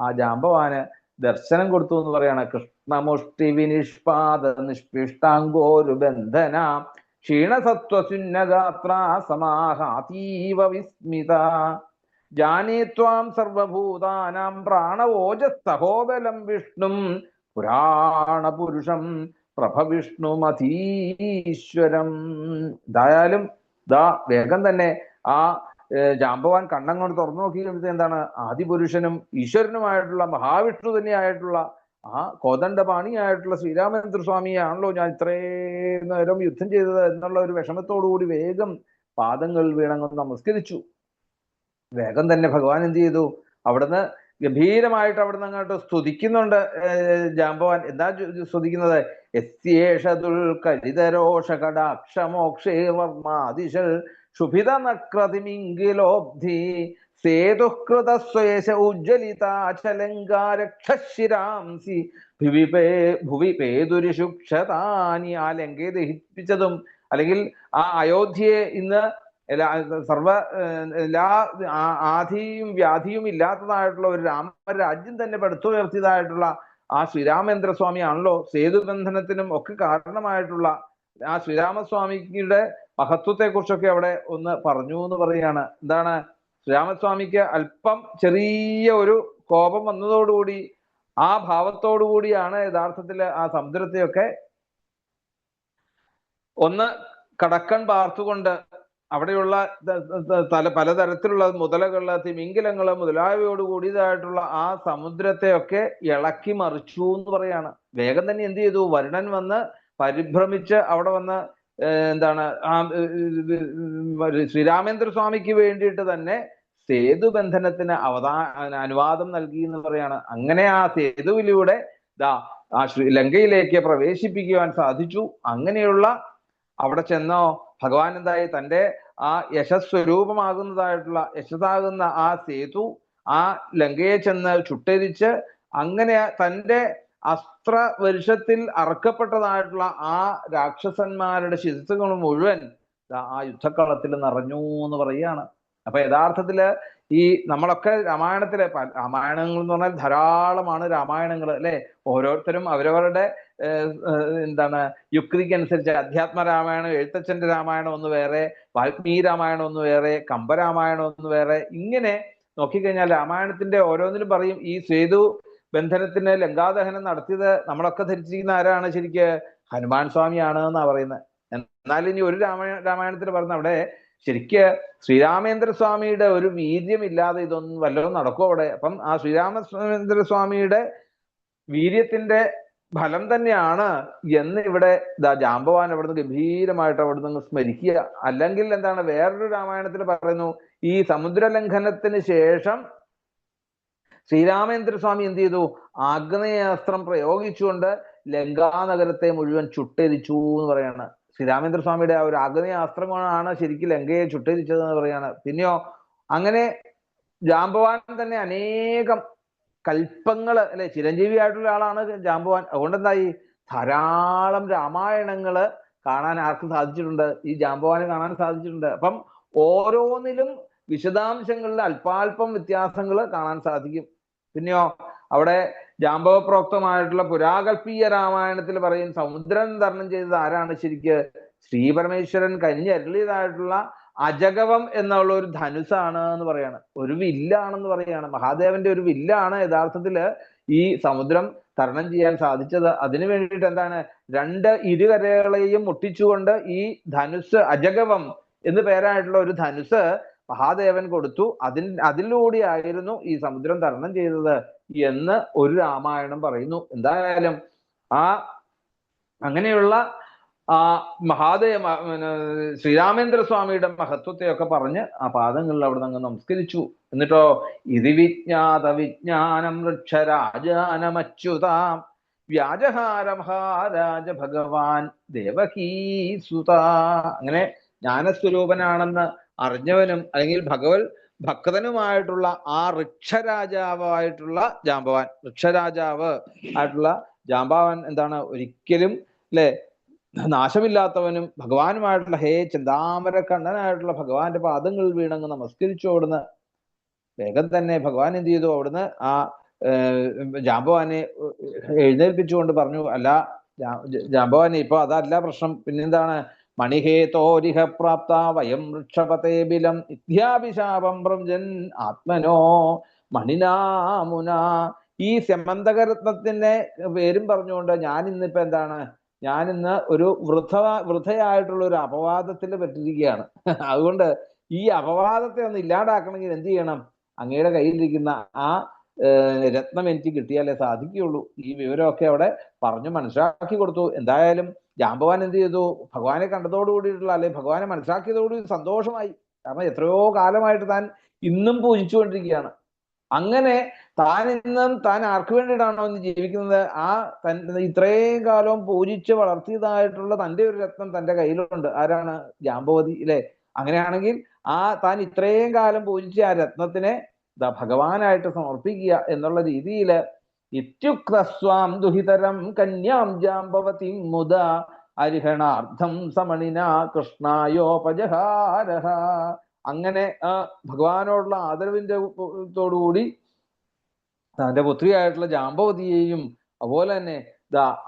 ആ ജാമ്പവാന് ദർശനം കൊടുത്തു എന്ന് പറയാണ്. കൃഷ്ണമുഷ്ടി വിനിഷ്പാദ നിഷ്പിഷ്ടാങ്കോരു ബന്ധന ക്ഷീണസത്വസുന്നഗാത്ര സമാഹാതീവ വിസ്മിത ജാനേ ത്വാം സർവഭൂതാനാം പ്രാണവോജസ്സഹോബലം വിഷ്ണും പുരാണപുരുഷം പ്രഭവിഷ്ണുമധീശ്വരം. എന്തായാലും വേഗം തന്നെ ആ ജാമ്പവാൻ കണ്ണങ്ങോട്ട് തുറന്നു നോക്കിയിട്ട് എന്താണ്, ആദിപുരുഷനും ഈശ്വരനുമായിട്ടുള്ള മഹാവിഷ്ണു തന്നെയായിട്ടുള്ള ആ കോദണ്ഡപാണിയായിട്ടുള്ള ശ്രീരാമചന്ദ്ര സ്വാമിയാണല്ലോ ഞാൻ ഇത്രയും നേരം യുദ്ധം ചെയ്തത് എന്നുള്ള ഒരു വിഷമത്തോടുകൂടി വേഗം പാദങ്ങൾ വീണങ്ങ് നമസ്കരിച്ചു. വേഗം തന്നെ ഭഗവാൻ എന്ത് ചെയ്തു, അവിടുന്ന് ഗംഭീരമായിട്ട് അവിടുന്ന് അങ്ങോട്ട് സ്തുതിക്കുന്നുണ്ട്. ജാമ്പവാൻ എന്താ സ്തുതിക്കുന്നത്? യസ്യേഷതുൽ കരിതരോഷ കടാക്ഷമോക്ഷേ വർമാദിശൽ ശുഭിത നക്രതിമിംഗിലോബ്ധി സേതുകൃതസ്വേശ ഉജ്ജ്വലിതാചലങ്കാരക്ഷശിരാംസി ഭുവി പേതുരിശുക്ഷതാനി. ആ ലങ്കയെ ദഹിപ്പിച്ചതും അല്ലെങ്കിൽ ആ അയോധ്യയെ ഇന്ന് എല്ലാ ആധിയും വ്യാധിയും ഇല്ലാത്തതായിട്ടുള്ള ഒരു രാമരാജ്യം തന്നെ പടുത്തുയർത്തിയതായിട്ടുള്ള ആ ശ്രീരാമേന്ദ്ര സ്വാമിയാണല്ലോ സേതുബന്ധനത്തിനും ഒക്കെ കാരണമായിട്ടുള്ള ആ ശ്രീരാമസ്വാമിയുടെ മഹത്വത്തെ കുറിച്ചൊക്കെ അവിടെ ഒന്ന് പറഞ്ഞു എന്ന് പറയുകയാണ്. എന്താണ്, ശ്രീരാമസ്വാമിക്ക് അല്പം ചെറിയ ഒരു കോപം വന്നതോടുകൂടി ആ ഭാവത്തോടു കൂടിയാണ് യഥാർത്ഥത്തിൽ ആ സമുദ്രത്തെയൊക്കെ ഒന്ന് കടക്കൺ പാർത്തുകൊണ്ട് അവിടെയുള്ള പലതരത്തിലുള്ള മുതലകള്, തിമിംഗിലങ്ങള് മുതലായവയോട് കൂടിയതായിട്ടുള്ള ആ സമുദ്രത്തെയൊക്കെ ഇളക്കി മറിച്ചു എന്ന് പറയാണ്. വേഗം തന്നെ എന്ത് ചെയ്തു, വരുണൻ വന്ന് പരിഭ്രമിച്ച് അവിടെ വന്ന് എന്താണ് ആ ശ്രീരാമേന്ദ്ര സ്വാമിക്ക് വേണ്ടിയിട്ട് തന്നെ സേതുബന്ധനത്തിന് അനുവാദം നൽകി എന്ന് പറയാണ്. അങ്ങനെ ആ സേതുവിലൂടെ ആ ലങ്കയിലേക്ക് പ്രവേശിപ്പിക്കുവാൻ സാധിച്ചു. അങ്ങനെയുള്ള അവിടെ ചെന്നോ ഭഗവാൻ എന്തായി, തന്റെ ആ യശസ്വരൂപമാകുന്നതായിട്ടുള്ള യശസ്സാകുന്ന ആ സേതു ആ ലങ്കയെ ചെന്ന് ചുട്ടരിച്ച് അങ്ങനെ തന്റെ അസ്ത്ര വർഷത്തിൽ അറക്കപ്പെട്ടതായിട്ടുള്ള ആ രാക്ഷസന്മാരുടെ ശിരസ്സുകൾ മുഴുവൻ ആ യുദ്ധക്കളത്തിൽ നിറഞ്ഞു എന്ന് പറയുകയാണ്. അപ്പൊ യഥാർത്ഥത്തില് ഈ നമ്മളൊക്കെ രാമായണങ്ങൾ എന്ന് പറഞ്ഞാൽ ധാരാളമാണ് രാമായണങ്ങൾ അല്ലെ. ഓരോരുത്തരും അവരവരുടെ എന്താണ് യുക്തിക്കനുസരിച്ച് അധ്യാത്മ രാമായണം, എഴുത്തച്ഛന്റെ രാമായണം ഒന്ന് വേറെ, വാൽമീകി രാമായണം ഒന്ന് വേറെ, കമ്പരാമായണം ഒന്ന് വേറെ. ഇങ്ങനെ നോക്കിക്കഴിഞ്ഞാൽ രാമായണത്തിന്റെ ഓരോന്നിലും പറയും ഈ സേതു ബന്ധനത്തിന് ലങ്കാദഹനം നടത്തിയത് നമ്മളൊക്കെ ധരിച്ചിരിക്കുന്ന ആരാണ്, ശരിക്ക് ഹനുമാൻ സ്വാമിയാണ് എന്നാ പറയുന്നത്. എന്നാൽ ഇനി ഒരു രാമായണത്തിൽ പറഞ്ഞ അവിടെ ശരിക്ക് ശ്രീരാമേന്ദ്ര സ്വാമിയുടെ ഒരു വീര്യമില്ലാതെ ഇതൊന്നും വല്ലതും നടക്കും അവിടെ. അപ്പം ആ ശ്രീരാമേന്ദ്ര സ്വാമിയുടെ വീര്യത്തിന്റെ ഫലം തന്നെയാണ് എന്ന് ഇവിടെ ജാമ്പവാൻ അവിടുന്ന് ഗംഭീരമായിട്ട് അവിടുന്ന് സ്മരിക്കുക. അല്ലെങ്കിൽ എന്താണ്, വേറൊരു രാമായണത്തിൽ പറയുന്നു, ഈ സമുദ്രലംഘനത്തിന് ശേഷം ശ്രീരാമേന്ദ്ര സ്വാമി എന്ത് ചെയ്തു, ആഗ്നേയാസ്ത്രം പ്രയോഗിച്ചുകൊണ്ട് ലങ്കാനഗരത്തെ മുഴുവൻ ചുട്ടരിച്ചു എന്ന് പറയാണ്. ശ്രീരാമേന്ദ്ര സ്വാമിയുടെ ആ ഒരു ആഗ്നേയാസ്ത്രമാണ് ശരിക്കും ലങ്കയെ ചുട്ടരിച്ചത് എന്ന് പറയാണ്. പിന്നെയോ അങ്ങനെ ജാമ്പവാൻ തന്നെ അനേകം കൽപ്പങ്ങള് അല്ലെ, ചിരഞ്ജീവി ആയിട്ടുള്ള ആളാണ് ജാമ്പവാൻ. അതുകൊണ്ട് എന്തായി, ധാരാളം രാമായണങ്ങള് കാണാൻ ആർക്ക് സാധിച്ചിട്ടുണ്ട്, ഈ ജാമ്പവാന് കാണാൻ സാധിച്ചിട്ടുണ്ട്. അപ്പം ഓരോന്നിലും വിശദാംശങ്ങളിൽ അല്പാൽപ്പം വ്യത്യാസങ്ങൾ കാണാൻ സാധിക്കും. പിന്നെയോ അവിടെ ജാമ്പവ പ്രോക്തമായിട്ടുള്ള പുരാകൽപ്പീയ രാമായണത്തിൽ പറയും സമുദ്രം തരണം ചെയ്തത് ആരാണ്, ശരിക്ക് ശ്രീപരമേശ്വരൻ കനിഞ്ഞരുളിയതായിട്ടുള്ള അജഗവം എന്നുള്ള ഒരു ധനുസാണ് എന്ന് പറയാണ്. ഒരു വില്ലാണെന്ന് പറയാണ്. മഹാദേവന്റെ ഒരു വില്ലാണ് യഥാർത്ഥത്തില് ഈ സമുദ്രം തരണം ചെയ്യാൻ സാധിച്ചത്. അതിനു വേണ്ടിയിട്ട് എന്താണ്, രണ്ട് ഇരുകരകളെയും മുട്ടിച്ചുകൊണ്ട് ഈ ധനുസ്, അജഗവം എന്ന് പേരായിട്ടുള്ള ഒരു ധനുസ് മഹാദേവൻ കൊടുത്തു. അതിലൂടെയായിരുന്നു ഈ സമുദ്രം തരണം ചെയ്തത് എന്ന് ഒരു രാമായണം പറയുന്നു. എന്തായാലും ആ അങ്ങനെയുള്ള ആ ശ്രീരാമേന്ദ്ര സ്വാമിയുടെ മഹത്വത്തെയൊക്കെ പറഞ്ഞ് ആ പാദങ്ങളിൽ അവിടെ നിന്ന് നമസ്കരിച്ചു. എന്നിട്ടോ ഇതി വിജ്ഞാത വിജ്ഞാനം വൃക്ഷരാജാനമച്യുതാം വ്യാജഹാര മഹാരാജ ഭഗവാൻ ദേവകീസുത. അങ്ങനെ ജ്ഞാനസ്വരൂപനാണെന്ന് അറിഞ്ഞവനും അല്ലെങ്കിൽ ഭക്തനുമായിട്ടുള്ള ആ ഋക്ഷരാജാവായിട്ടുള്ള ജാമ്പവാൻ, ഋക്ഷരാജാവ് ആയിട്ടുള്ള ജാമ്പവാൻ എന്താണ്, ഒരിക്കലും അല്ലെ നാശമില്ലാത്തവനും ഭഗവാനുമായിട്ടുള്ള ചെന്താമര കണ്ണനായിട്ടുള്ള ഭഗവാന്റെ പാദങ്ങളിൽ വീണങ്ങ് നമസ്കരിച്ചു. അവിടുന്ന് വേഗം തന്നെ ഭഗവാൻ എന്ത് ചെയ്തു, അവിടുന്ന് ആ ജാമ്പവാനെ എഴുന്നേൽപ്പിച്ചുകൊണ്ട് പറഞ്ഞു, അല്ല ജാമ്പവാനെ, ഇപ്പൊ അതല്ല പ്രശ്നം, പിന്നെന്താണ്, മണിഹേതോരിഹ പ്രാപ്ത വയം വൃക്ഷപതേ ബിലം ഇത്യാഭിശാപം പ്രംജൻ ആത്മനോ മണിനാമുന. ഈ സെമന്തകരത്നത്തിന്റെ പേരും പറഞ്ഞുകൊണ്ട് ഞാൻ ഇന്നിപ്പോ എന്താണ്, ഞാൻ ഇന്ന് ഒരു വൃഥയായിട്ടുള്ള ഒരു അപവാദത്തിൽ പെട്ടിരിക്കുകയാണ്. അതുകൊണ്ട് ഈ അപവാദത്തെ ഒന്ന് ഇല്ലാണ്ടാക്കണമെങ്കിൽ എന്ത് ചെയ്യണം, അങ്ങയുടെ കയ്യിലിരിക്കുന്ന ആ രത്നം എനിക്ക് കിട്ടിയാലേ സാധിക്കുകയുള്ളൂ. ഈ വിവരമൊക്കെ അവിടെ പറഞ്ഞു മനസ്സിലാക്കി കൊടുത്തു. എന്തായാലും ജാമ്പവാൻ എന്ത് ചെയ്തു, ഭഗവാനെ കണ്ടതോടുകൂടിയിട്ടുള്ള അല്ലെ ഭഗവാനെ മനസ്സിലാക്കിയതോടുകൂടി സന്തോഷമായി. കാരണം എത്രയോ കാലമായിട്ട് താൻ ഇന്നും പൂജിച്ചുകൊണ്ടിരിക്കുകയാണ്. അങ്ങനെ താൻ ഇന്നും താൻ ആർക്ക് വേണ്ടിയിട്ടാണോ ഇന്ന് ജീവിക്കുന്നത്, ആ ഇത്രയും കാലം പൂജിച്ച് വളർത്തിയതായിട്ടുള്ള തന്റെ ഒരു രത്നം തന്റെ കയ്യിലുണ്ട്. ആരാണ്, ജാമ്പവതി അല്ലെ. അങ്ങനെയാണെങ്കിൽ ആ താൻ ഇത്രയും കാലം പൂജിച്ച ആ രത്നത്തിനെ ഭഗവാനായിട്ട് സമർപ്പിക്കുക എന്നുള്ള രീതിയിൽ ഇത്യുക്തസ്വാം ദുഹിതരം കന്യാം ജാമ്പവതി മുദ അരിഹണാർത്ഥം സമണിന കൃഷ്ണായോപജഹാര. അങ്ങനെ ഭഗവാനോടുള്ള ആദരവിന്റെ തോടുകൂടി തന്റെ പുത്രിയായിട്ടുള്ള ജാമ്പവതിയെയും അതുപോലെ തന്നെ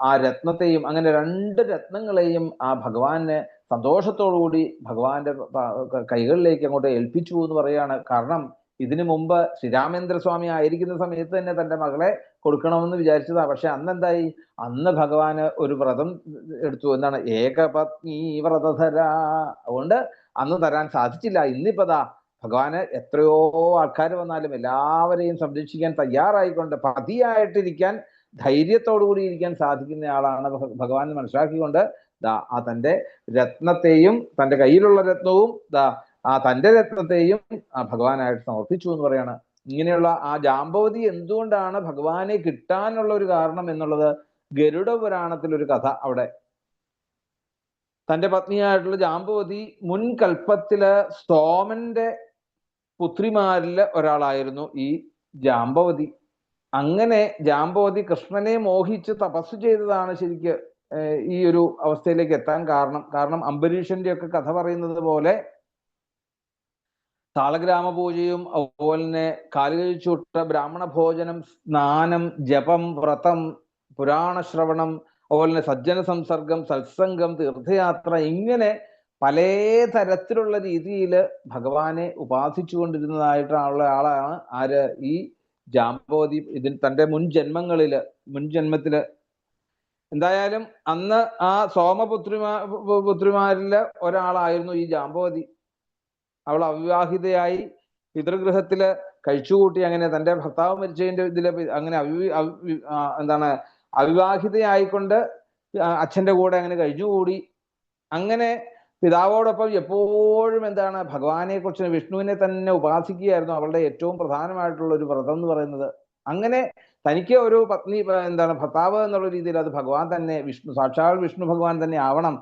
ആ രത്നത്തെയും, അങ്ങനെ രണ്ട് രത്നങ്ങളെയും ആ ഭഗവാനെ സന്തോഷത്തോടുകൂടി ഭഗവാന്റെ കൈകളിലേക്ക് അങ്ങോട്ട് ഏൽപ്പിച്ചു എന്ന് പറയാണ്. കാരണം ഇതിനു മുമ്പ് ശ്രീരാമേന്ദ്രസ്വാമി ആയിരിക്കുന്ന സമയത്ത് തന്നെ തന്റെ മകളെ കൊടുക്കണമെന്ന് വിചാരിച്ചതാ. പക്ഷെ അന്ന് എന്തായി, അന്ന് ഭഗവാന് ഒരു വ്രതം എടുത്തു. എന്താണ്? ഏകപത്നി വ്രതധര. അതുകൊണ്ട് അന്ന് തരാൻ സാധിച്ചില്ല. ഇന്നിപ്പതാ ഭഗവാന് എത്രയോ ആൾക്കാർ വന്നാലും എല്ലാവരെയും സംരക്ഷിക്കാൻ തയ്യാറായിക്കൊണ്ട് പതിയായിട്ടിരിക്കാൻ ധൈര്യത്തോടുകൂടി ഇരിക്കാൻ സാധിക്കുന്ന ആളാണ് ഭഗവാൻ മനസ്സിലാക്കിക്കൊണ്ട് ആ തന്റെ രത്നത്തെയും തന്റെ കയ്യിലുള്ള രത്നവും ആ തന്റെ രത്നത്തെയും ആ ഭഗവാനായിട്ട് സമർപ്പിച്ചു എന്ന് പറയാണ്. ഇങ്ങനെയുള്ള ആ ജാമ്പവതി എന്തുകൊണ്ടാണ് ഭഗവാനെ കിട്ടാനുള്ള ഒരു കാരണം എന്നുള്ളത് ഗരുഡ പുരാണത്തിൽ ഒരു കഥ. അവിടെ തന്റെ പത്നിയായിട്ടുള്ള ജാമ്പവതി മുൻ കൽപ്പത്തില് സോമന്റെ പുത്രിമാരില് ഒരാളായിരുന്നു ഈ ജാമ്പവതി. അങ്ങനെ ജാമ്പവതി കൃഷ്ണനെ മോഹിച്ച് തപസ് ചെയ്തതാണ് ശരിക്ക് ഈ ഒരു അവസ്ഥയിലേക്ക് എത്താൻ കാരണം. കാരണം അംബരീഷന്റെ ഒക്കെ കഥ പറയുന്നത് പോലെ താളഗ്രാമ പൂജയും അതുപോലെ തന്നെ കാലുകഴിച്ചുവിട്ട ബ്രാഹ്മണ ഭോജനം, സ്നാനം, ജപം, വ്രതം, പുരാണ ശ്രവണം, അതുപോലെ തന്നെ സജ്ജന സംസർഗം, സത്സംഗം, തീർത്ഥയാത്ര, ഇങ്ങനെ പല തരത്തിലുള്ള രീതിയിൽ ഭഗവാനെ ഉപാസിച്ചുകൊണ്ടിരുന്നതായിട്ടുള്ള ആളാണ് ആര്? ഈ ജാമ്പവതി. തന്റെ മുൻ ജന്മത്തില് എന്തായാലും അന്ന് ആ പുത്രിമാരില് ഒരാളായിരുന്നു ഈ ജാമ്പവതി. അവൾ അവിവാഹിതയായി പിതൃഗൃഹത്തില് കഴിച്ചുകൂട്ടി. അങ്ങനെ തന്റെ ഭർത്താവ് മരിച്ചതിന്റെ ഇതില് അങ്ങനെ അവിവാഹിതയായിക്കൊണ്ട് അച്ഛന്റെ കൂടെ അങ്ങനെ കഴിഞ്ഞുകൂടി. അങ്ങനെ പിതാവോടൊപ്പം എപ്പോഴും ഭഗവാനെ കുറിച്ച്, വിഷ്ണുവിനെ തന്നെ ഉപാസിക്കുകയായിരുന്നു അവളുടെ ഏറ്റവും പ്രധാനമായിട്ടുള്ള ഒരു വ്രതം എന്ന് പറയുന്നത്. അങ്ങനെ തനിക്ക് ഒരു പത്നി ഭർത്താവ് എന്നുള്ള രീതിയിൽ അത് ഭഗവാൻ തന്നെ, സാക്ഷാൽ വിഷ്ണു ഭഗവാൻ തന്നെ ആവണം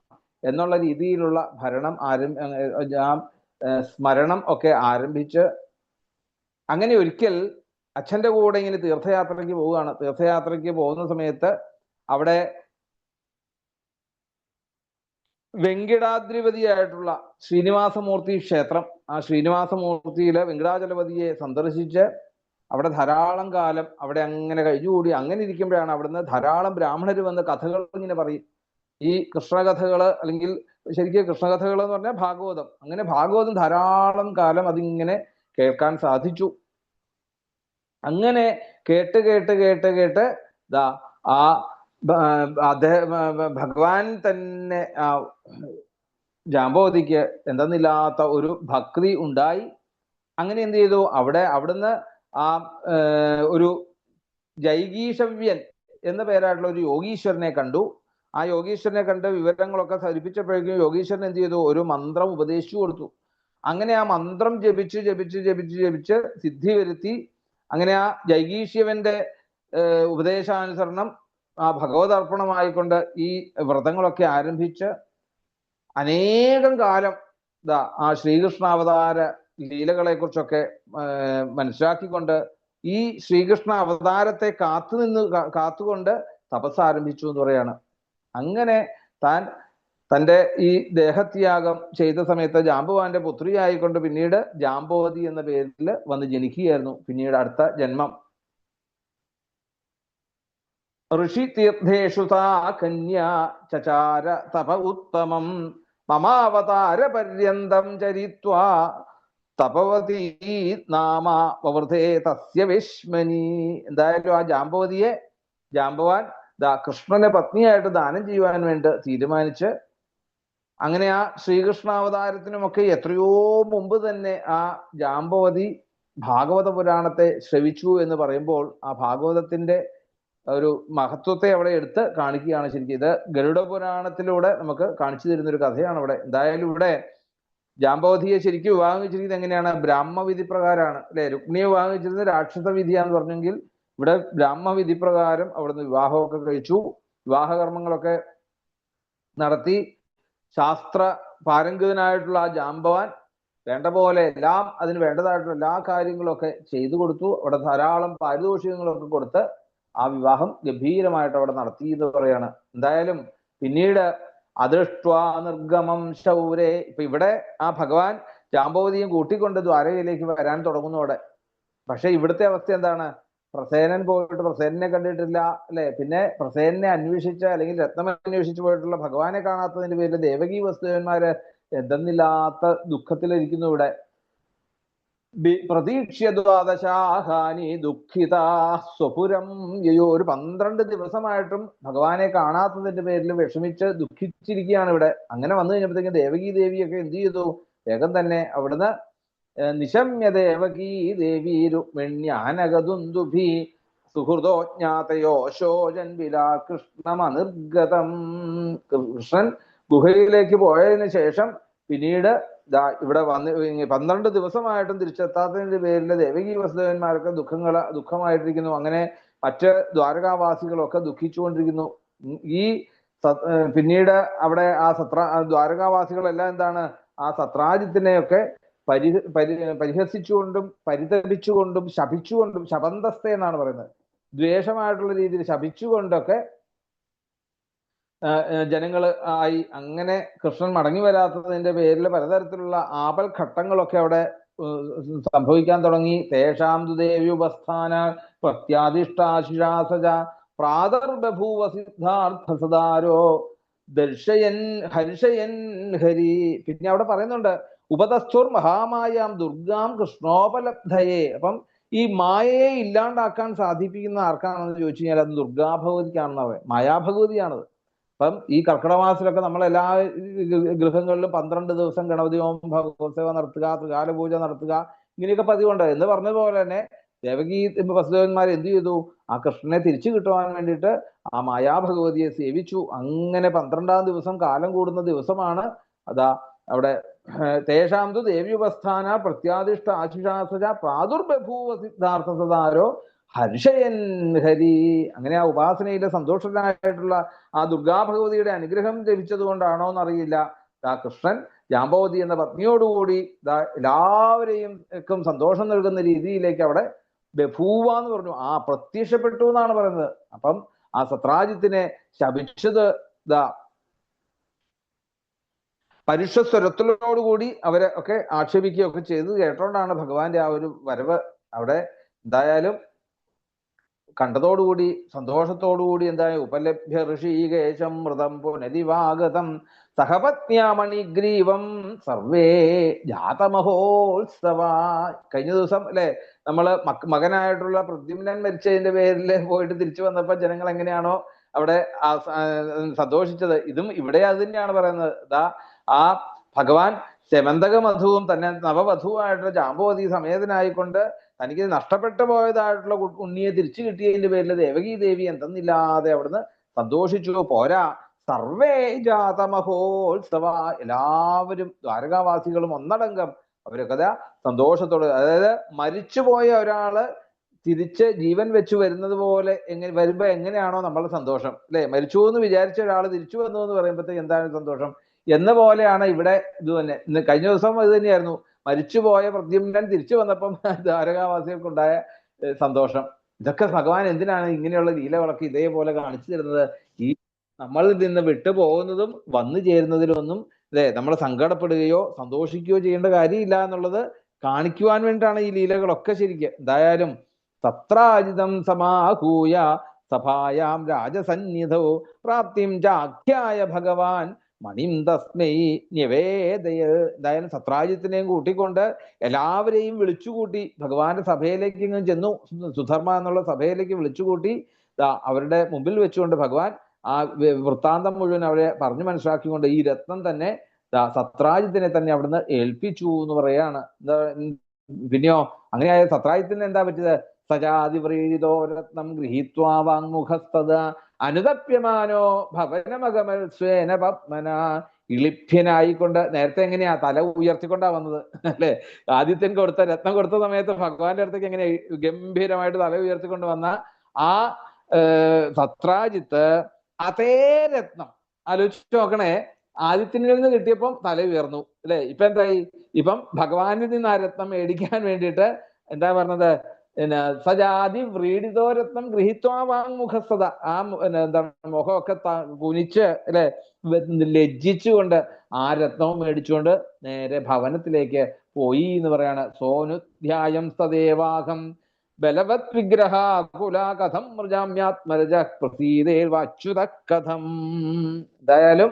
എന്നുള്ള രീതിയിലുള്ള ഭരണം സ്മരണം ഒക്കെ ആരംഭിച്ച് അങ്ങനെ ഒരിക്കൽ അച്ഛന്റെ കൂടെ ഇങ്ങനെ തീർത്ഥയാത്രയ്ക്ക് പോവുകയാണ്. തീർത്ഥയാത്രയ്ക്ക് പോകുന്ന സമയത്ത് അവിടെ വെങ്കിടാദ്രിപതിയായിട്ടുള്ള ശ്രീനിവാസമൂർത്തി ക്ഷേത്രം, ആ ശ്രീനിവാസമൂർത്തിയില് വെങ്കിടാചലപതിയെ സന്ദർശിച്ച് അവിടെ ധാരാളം കാലം അവിടെ അങ്ങനെ കഴിഞ്ഞുകൂടി. അങ്ങനെ ഇരിക്കുമ്പോഴാണ് അവിടുന്ന് ധാരാളം ബ്രാഹ്മണർ വന്ന് കഥകൾ ഇങ്ങനെ പറയും. ഈ കൃഷ്ണകഥകള്, അല്ലെങ്കിൽ ശരിക്കും കൃഷ്ണകഥകൾ എന്ന് പറഞ്ഞാൽ ഭാഗവതം. അങ്ങനെ ഭാഗവതം ധാരാളം കാലം അതിങ്ങനെ കേൾക്കാൻ സാധിച്ചു. അങ്ങനെ കേട്ട് കേട്ട് കേട്ട് കേട്ട് ആ ഭഗവാൻ തന്നെ ആ ജാമ്പവതിക്ക് എന്തെന്നില്ലാത്ത ഒരു ഭക്തി ഉണ്ടായി. അങ്ങനെ എന്ത് ചെയ്തു, അവിടുന്ന് ആ ഒരു ജൈഗീഷവ്യൻ എന്ന പേരായിട്ടുള്ള ഒരു യോഗീശ്വരനെ കണ്ടു. ആ യോഗീശ്വരനെ കണ്ട് വിവരങ്ങളൊക്കെ ധരിപ്പിച്ചപ്പോഴേക്കും യോഗീശ്വരൻ എന്ത് ചെയ്തു, ഒരു മന്ത്രം ഉപദേശിച്ചു കൊടുത്തു. അങ്ങനെ ആ മന്ത്രം ജപിച്ച് ജപിച്ച് ജപിച്ച് ജപിച്ച് സിദ്ധി വരുത്തി. അങ്ങനെ ആ ജൈഗീഷ്യവന്റെ ഉപദേശാനുസരണം ആ ഭഗവതർപ്പണമായിക്കൊണ്ട് ഈ വ്രതങ്ങളൊക്കെ ആരംഭിച്ച് അനേകം കാലം ആ ശ്രീകൃഷ്ണാവതാര ലീലകളെ കുറിച്ചൊക്കെ മനസ്സിലാക്കിക്കൊണ്ട് ഈ ശ്രീകൃഷ്ണ അവതാരത്തെ കാത്തുകൊണ്ട് തപസ് ആരംഭിച്ചു എന്ന് പറയാണ്. അങ്ങനെ തന്റെ ഈ ദേഹത്യാഗം ചെയ്ത സമയത്ത് ജാമ്പവാന്റെ പുത്രിയായിക്കൊണ്ട് പിന്നീട് ജാമ്പവതി എന്ന പേരിൽ വന്ന് ജനിക്കുകയായിരുന്നു. പിന്നീട് അടുത്ത ജന്മം ഋഷി തീർത്ഥേഷു താ കന്യാ ചചാര തപ ഉത്തമം മമാവതാര പര്യന്തം ചരിത്വാ തപവതി നാമ വവൃതേ തസ്യ വിഷ്മനി. എന്തായാലും ആ ജാമ്പവാൻ കൃഷ്ണനെ പത്നിയായിട്ട് ദാനം ചെയ്യുവാൻ വേണ്ടി തീരുമാനിച്ച് അങ്ങനെ ആ ശ്രീകൃഷ്ണാവതാരത്തിനുമൊക്കെ എത്രയോ മുമ്പ് തന്നെ ആ ജാമ്പവതി ഭാഗവത പുരാണത്തെ ശ്രവിച്ചു എന്ന് പറയുമ്പോൾ ആ ഭാഗവതത്തിന്റെ ഒരു മഹത്വത്തെ അവിടെ എടുത്ത് കാണിക്കുകയാണ്. ശരിക്കും ഇത് ഗരുഡ പുരാണത്തിലൂടെ നമുക്ക് കാണിച്ചു തരുന്ന ഒരു കഥയാണ് അവിടെ. എന്തായാലും ഇവിടെ ജാമ്പവതിയെ ശരിക്കും വിവാഹം കഴിച്ചിരിക്കുന്നത് എങ്ങനെയാണ്? ബ്രാഹ്മവിധി പ്രകാരമാണ് അല്ലെ? രുക്മിണിയെ വിവാഹം കഴിച്ചിരുന്നത് രാക്ഷസ വിധിയാന്ന് പറഞ്ഞെങ്കിൽ ഇവിടെ ബ്രാഹ്മവിധി പ്രകാരം അവിടുന്ന് വിവാഹമൊക്കെ കഴിച്ചു. വിവാഹകർമ്മങ്ങളൊക്കെ നടത്തി. ശാസ്ത്ര പാരംഗതനായിട്ടുള്ള ആ ജാമ്പവാൻ വേണ്ട പോലെ എല്ലാം അതിന് വേണ്ടതായിട്ടുള്ള എല്ലാ കാര്യങ്ങളൊക്കെ ചെയ്തു കൊടുത്തു. അവിടെ ധാരാളം പാരിതോഷികങ്ങളൊക്കെ കൊടുത്ത് ആ വിവാഹം ഗംഭീരമായിട്ട് അവിടെ നടത്തി എന്ന് പറയാണ്. എന്തായാലും പിന്നീട് അദൃഷ്ട്വാ നിർഗമം ശൗരേ, ഇപ്പൊ ഇവിടെ ആ ഭഗവാൻ ജാമ്പവതിയും കൂട്ടിക്കൊണ്ട് ദ്വാരകയിലേക്ക് വരാൻ തുടങ്ങുന്നു അവിടെ. പക്ഷെ ഇവിടുത്തെ അവസ്ഥ എന്താണ്? പ്രസേനൻ പോയിട്ട് പ്രസേനനെ കണ്ടിട്ടില്ല അല്ലെ, പിന്നെ പ്രസേനനെ അന്വേഷിച്ച അല്ലെങ്കിൽ രത്നം അന്വേഷിച്ചു പോയിട്ടുള്ള ഭഗവാനെ കാണാത്തതിന്റെ പേരിൽ ദേവകി വസുദേവന്മാര് എന്തെന്നില്ലാത്ത ദുഃഖത്തിലിരിക്കുന്നു ഇവിടെ. പ്രതീക്ഷ്യ ദ്വാദശാഹാനി ദുഃഖിത സ്വപുരം യയോ. ഒരു 12 ദിവസമായിട്ടും ഭഗവാനെ കാണാത്തതിന്റെ പേരിൽ വിഷമിച്ച് ദുഃഖിച്ചിരിക്കുകയാണ് ഇവിടെ. അങ്ങനെ വന്നു കഴിഞ്ഞപ്പോഴത്തേക്കും ദേവകി ദേവിയൊക്കെ എന്ത് ചെയ്തു? വേഗം തന്നെ അവിടുന്ന് നിശമ്യ ദേവകീ ദേവി രുക്മിണ്യാനഗതുന്ദുഭി സുഹൃദോ ജ്ഞാതയോ ശോചൻ വിലാ കൃഷ്ണമനിർഗതം. കൃഷ്ണൻ ഗുഹയിലേക്ക് പോയതിനു ശേഷം പിന്നീട് ഇവിടെ വന്ന് 12 ദിവസമായിട്ടും തിരിച്ചെത്താത്തതിന്റെ പേരിൽ ദേവകി വസുദേവന്മാർക്ക് ദുഃഖമായിട്ടിരിക്കുന്നു. അങ്ങനെ മറ്റ് ദ്വാരകാവാസികളൊക്കെ ദുഃഖിച്ചുകൊണ്ടിരിക്കുന്നു. ഈ പിന്നീട് അവിടെ ആ ദ്വാരകാവാസികളെല്ലാം എന്താണ്, ആ സത്രാജിത്തിനെയൊക്കെ പരിഹസിച്ചുകൊണ്ടും പരിതപിച്ചുകൊണ്ടും ശപിച്ചുകൊണ്ടും, ശപന്തസ്ഥ എന്നാണ് പറയുന്നത്, ദ്വേഷമായിട്ടുള്ള രീതിയിൽ ശപിച്ചുകൊണ്ടൊക്കെ ജനങ്ങൾ ആയി. അങ്ങനെ കൃഷ്ണൻ മടങ്ങി വരാത്തതിന്റെ പേരിൽ പലതരത്തിലുള്ള ആപൽ ഘട്ടങ്ങളൊക്കെ അവിടെ സംഭവിക്കാൻ തുടങ്ങി. തേഷാം ദേവ്യുപസ്ഥാന പ്രത്യാദിഷ്ടാശിഷാസജ പ്രാതർബഭൂവ സിദ്ധാർത്ഥ സദാരോ ദർശയൻ ഹർഷയൻ ഹരി. പിന്നെ അവിടെ പറയുന്നുണ്ട് ഉപതസ്ഥോർ മഹാമായാം ദുർഗാം കൃഷ്ണോപലബ്ധയെ. അപ്പം ഈ മായയെ ഇല്ലാണ്ടാക്കാൻ സാധിപ്പിക്കുന്ന ആർക്കാണെന്ന് ചോദിച്ചു കഴിഞ്ഞാൽ അത് ദുർഗാഭഗവതിക്കാണെന്ന് പറയാം, മായാഭഗവതിയാണത്. അപ്പം ഈ കർക്കിടമാസത്തിലൊക്കെ നമ്മൾ എല്ലാ ഗൃഹങ്ങളിലും 12 ദിവസം ഗണപതി ഹോമം, ഭഗവത്സേവ നടത്തുക, ത്രികാല പൂജ നടത്തുക, ഇങ്ങനെയൊക്കെ പതിവുണ്ട്. എന്ന് പറഞ്ഞതുപോലെ തന്നെ ദേവകി വസുദേവന്മാർ എന്ത് ചെയ്തു? ആ കൃഷ്ണനെ തിരിച്ചു കിട്ടുവാൻ വേണ്ടിയിട്ട് ആ മായാഭഗവതിയെ സേവിച്ചു. അങ്ങനെ 12-ാം ദിവസം കാലം കൂടുന്ന ദിവസമാണ് അതാ അവിടെ തേഷാന്തു ദേവ്യുപസ്ഥാന പ്രത്യാദിഷ്ട ആശിഷാസജ പ്രാദുർബഭൂവ സിദ്ധാർത്ഥ സദാരോ ഹർഷയൻ ഹരി. അങ്ങനെ ആ ഉപാസനയിലെ സന്തോഷനായിട്ടുള്ള ആ ദുർഗാഭഗവതിയുടെ അനുഗ്രഹം ലഭിച്ചത് കൊണ്ടാണോ എന്നറിയില്ല, ആ കൃഷ്ണൻ ജാമ്പവതി എന്ന പത്നിയോടുകൂടി എല്ലാവരെയും സന്തോഷം നൽകുന്ന രീതിയിലേക്ക് അവിടെ ബഭൂവ എന്ന് പറഞ്ഞു, ആ പ്രത്യക്ഷപ്പെട്ടു എന്നാണ് പറയുന്നത്. അപ്പം ആ സത്രാജിത്തിനെ ശപിച്ചത് പരുഷസ്വരത്തിലോടുകൂടി അവരെ ഒക്കെ ആക്ഷേപിക്കുകയൊക്കെ ചെയ്ത് കേട്ടോണ്ടാണ് ഭഗവാന്റെ ആ ഒരു വരവ് അവിടെ. എന്തായാലും കണ്ടതോടുകൂടി സന്തോഷത്തോടുകൂടി എന്തായാലും ഉപലഭ്യ ഋഷികേശം മൃതം പുനരിവാഗതം സഹപത്ന്യാമണിഗ്രീവം സർവേ ജാതമഹോത്സവ. കഴിഞ്ഞ ദിവസം അല്ലെ നമ്മള് മകനായിട്ടുള്ള പ്രദ്യുമ്നൻ മരിച്ചതിന്റെ പേരിൽ പോയിട്ട് തിരിച്ചു വന്നപ്പോ ജനങ്ങൾ എങ്ങനെയാണോ അവിടെ സന്തോഷിച്ചത്, ഇതും ഇവിടെ അത് തന്നെയാണ് പറയുന്നത്. ആ ഭഗവാൻ സെമന്തക മധുവും തന്നെ നവവധുവായിട്ടുള്ള ജാമ്പവതി സമേതനായിക്കൊണ്ട് തനിക്ക് നഷ്ടപ്പെട്ടു പോയതായിട്ടുള്ള ഉണ്ണിയെ തിരിച്ചു കിട്ടിയതിന്റെ പേരിൽ ദേവകി ദേവി എന്തെന്നില്ലാതെ അവിടുന്ന് സന്തോഷിച്ചു. പോരാ, സർവേ ജാതമഹോത്സവ, എല്ലാവരും ദ്വാരകാവാസികളും ഒന്നടങ്കം അവരൊക്കെ സന്തോഷത്തോടെ, അതായത് മരിച്ചുപോയ ഒരാള് തിരിച്ച് ജീവൻ വെച്ച് വരുന്നത് പോലെ വരുമ്പോ എങ്ങനെയാണോ നമ്മളെ സന്തോഷം അല്ലെ, മരിച്ചു എന്ന് വിചാരിച്ച ഒരാൾ തിരിച്ചു വന്നു എന്ന് പറയുമ്പോഴത്തേക്ക് എന്താണ് സന്തോഷം എന്ന പോലെയാണ് ഇവിടെ ഇത് തന്നെ. ഇന്ന് കഴിഞ്ഞ ദിവസം ഇത് തന്നെയായിരുന്നു, മരിച്ചുപോയ പ്രദ്യുമ്നൻ തിരിച്ചു വന്നപ്പം ദ്വാരകാവാസികൾക്കുണ്ടായ സന്തോഷം. ഇതൊക്കെ ഭഗവാൻ എന്തിനാണ് ഇങ്ങനെയുള്ള ലീലകളൊക്കെ ഇതേപോലെ കാണിച്ചു തരുന്നത്? ഈ നമ്മളിൽ നിന്ന് വിട്ടുപോകുന്നതും വന്നു ചേരുന്നതിലൊന്നും അല്ലെ നമ്മൾ സങ്കടപ്പെടുകയോ സന്തോഷിക്കുകയോ ചെയ്യേണ്ട കാര്യമില്ല എന്നുള്ളത് കാണിക്കുവാൻ വേണ്ടിയിട്ടാണ് ഈ ലീലകളൊക്കെ ശരിക്കും. എന്തായാലും സത്രാജിതം സമാഹൂയ സഭായാം രാജസന്നിധോ പ്രാപ്തിം ചാഖ്യായ ഭഗവാൻ മണിം തസ്മൈ നിവേദയ. എന്തായാലും സത്രാജിത്തിനെയും കൂട്ടിക്കൊണ്ട് എല്ലാവരെയും വിളിച്ചുകൂട്ടി ഭഗവാന്റെ സഭയിലേക്ക് ഇങ്ങ് ചെന്നു. സുധർമ്മ എന്നുള്ള സഭയിലേക്ക് വിളിച്ചുകൂട്ടി അവരുടെ മുമ്പിൽ വെച്ചുകൊണ്ട് ഭഗവാൻ ആ വൃത്താന്തം മുഴുവൻ അവരെ പറഞ്ഞു മനസ്സിലാക്കിക്കൊണ്ട് ഈ രത്നം തന്നെ സത്രാജിത്തിനെ തന്നെ അവിടുന്ന് ഏൽപ്പിച്ചു എന്ന് പറയാണ്. പിന്നെയോ അങ്ങനെയായ സത്രാജിത്തിന് എന്താ പറ്റിയത്? സജാതിവ്രീഡിതോ രത്നം ഗൃഹീത്വാ വാങ്മുഖസ്തദ അനുതപ്യമാനോ ഭവനമകമൽ സ്വേന പത്മന. ഇളിഭ്യനായിക്കൊണ്ട്, നേരത്തെ എങ്ങനെയാ തല ഉയർത്തിക്കൊണ്ടാ വന്നത് അല്ലെ, ആദിത്യൻ രത്നം കൊടുത്ത സമയത്ത് ഭഗവാന്റെ അടുത്തേക്ക് എങ്ങനെ ഗംഭീരമായിട്ട് തല ഉയർത്തിക്കൊണ്ട് വന്ന ആ സത്രാജിത്ത് അതേ രത്നം ആലോചിച്ച് നോക്കണേ, ആദിത്യനിൽ നിന്ന് കിട്ടിയപ്പം തല ഉയർന്നു അല്ലെ. ഇപ്പൊ എന്തായി? ഇപ്പം ഭഗവാനിൽ നിന്ന് ആ രത്നം മേടിക്കാൻ വേണ്ടിയിട്ട് എന്താ പറഞ്ഞത്? സജാതി വ്രീഡിതോ രത്നം ഗൃഹീത്വാ വാങ്മുഖസ്തദ. ആ എന്താണ് മുഖമൊക്കെ കുനിച്ച് അല്ലെ ലജ്ജിച്ചുകൊണ്ട് ആ രത്നവും മേടിച്ചുകൊണ്ട് നേരെ ഭവനത്തിലേക്ക് പോയി എന്ന് പറയാണ്. സോനുധ്യായം സദേവാഹം ബലവത് വിഗ്രഹ കുല കഥം മൃജാമ്യാത്മരജ പ്രസീതേർവാച്യുത കഥം. എന്തായാലും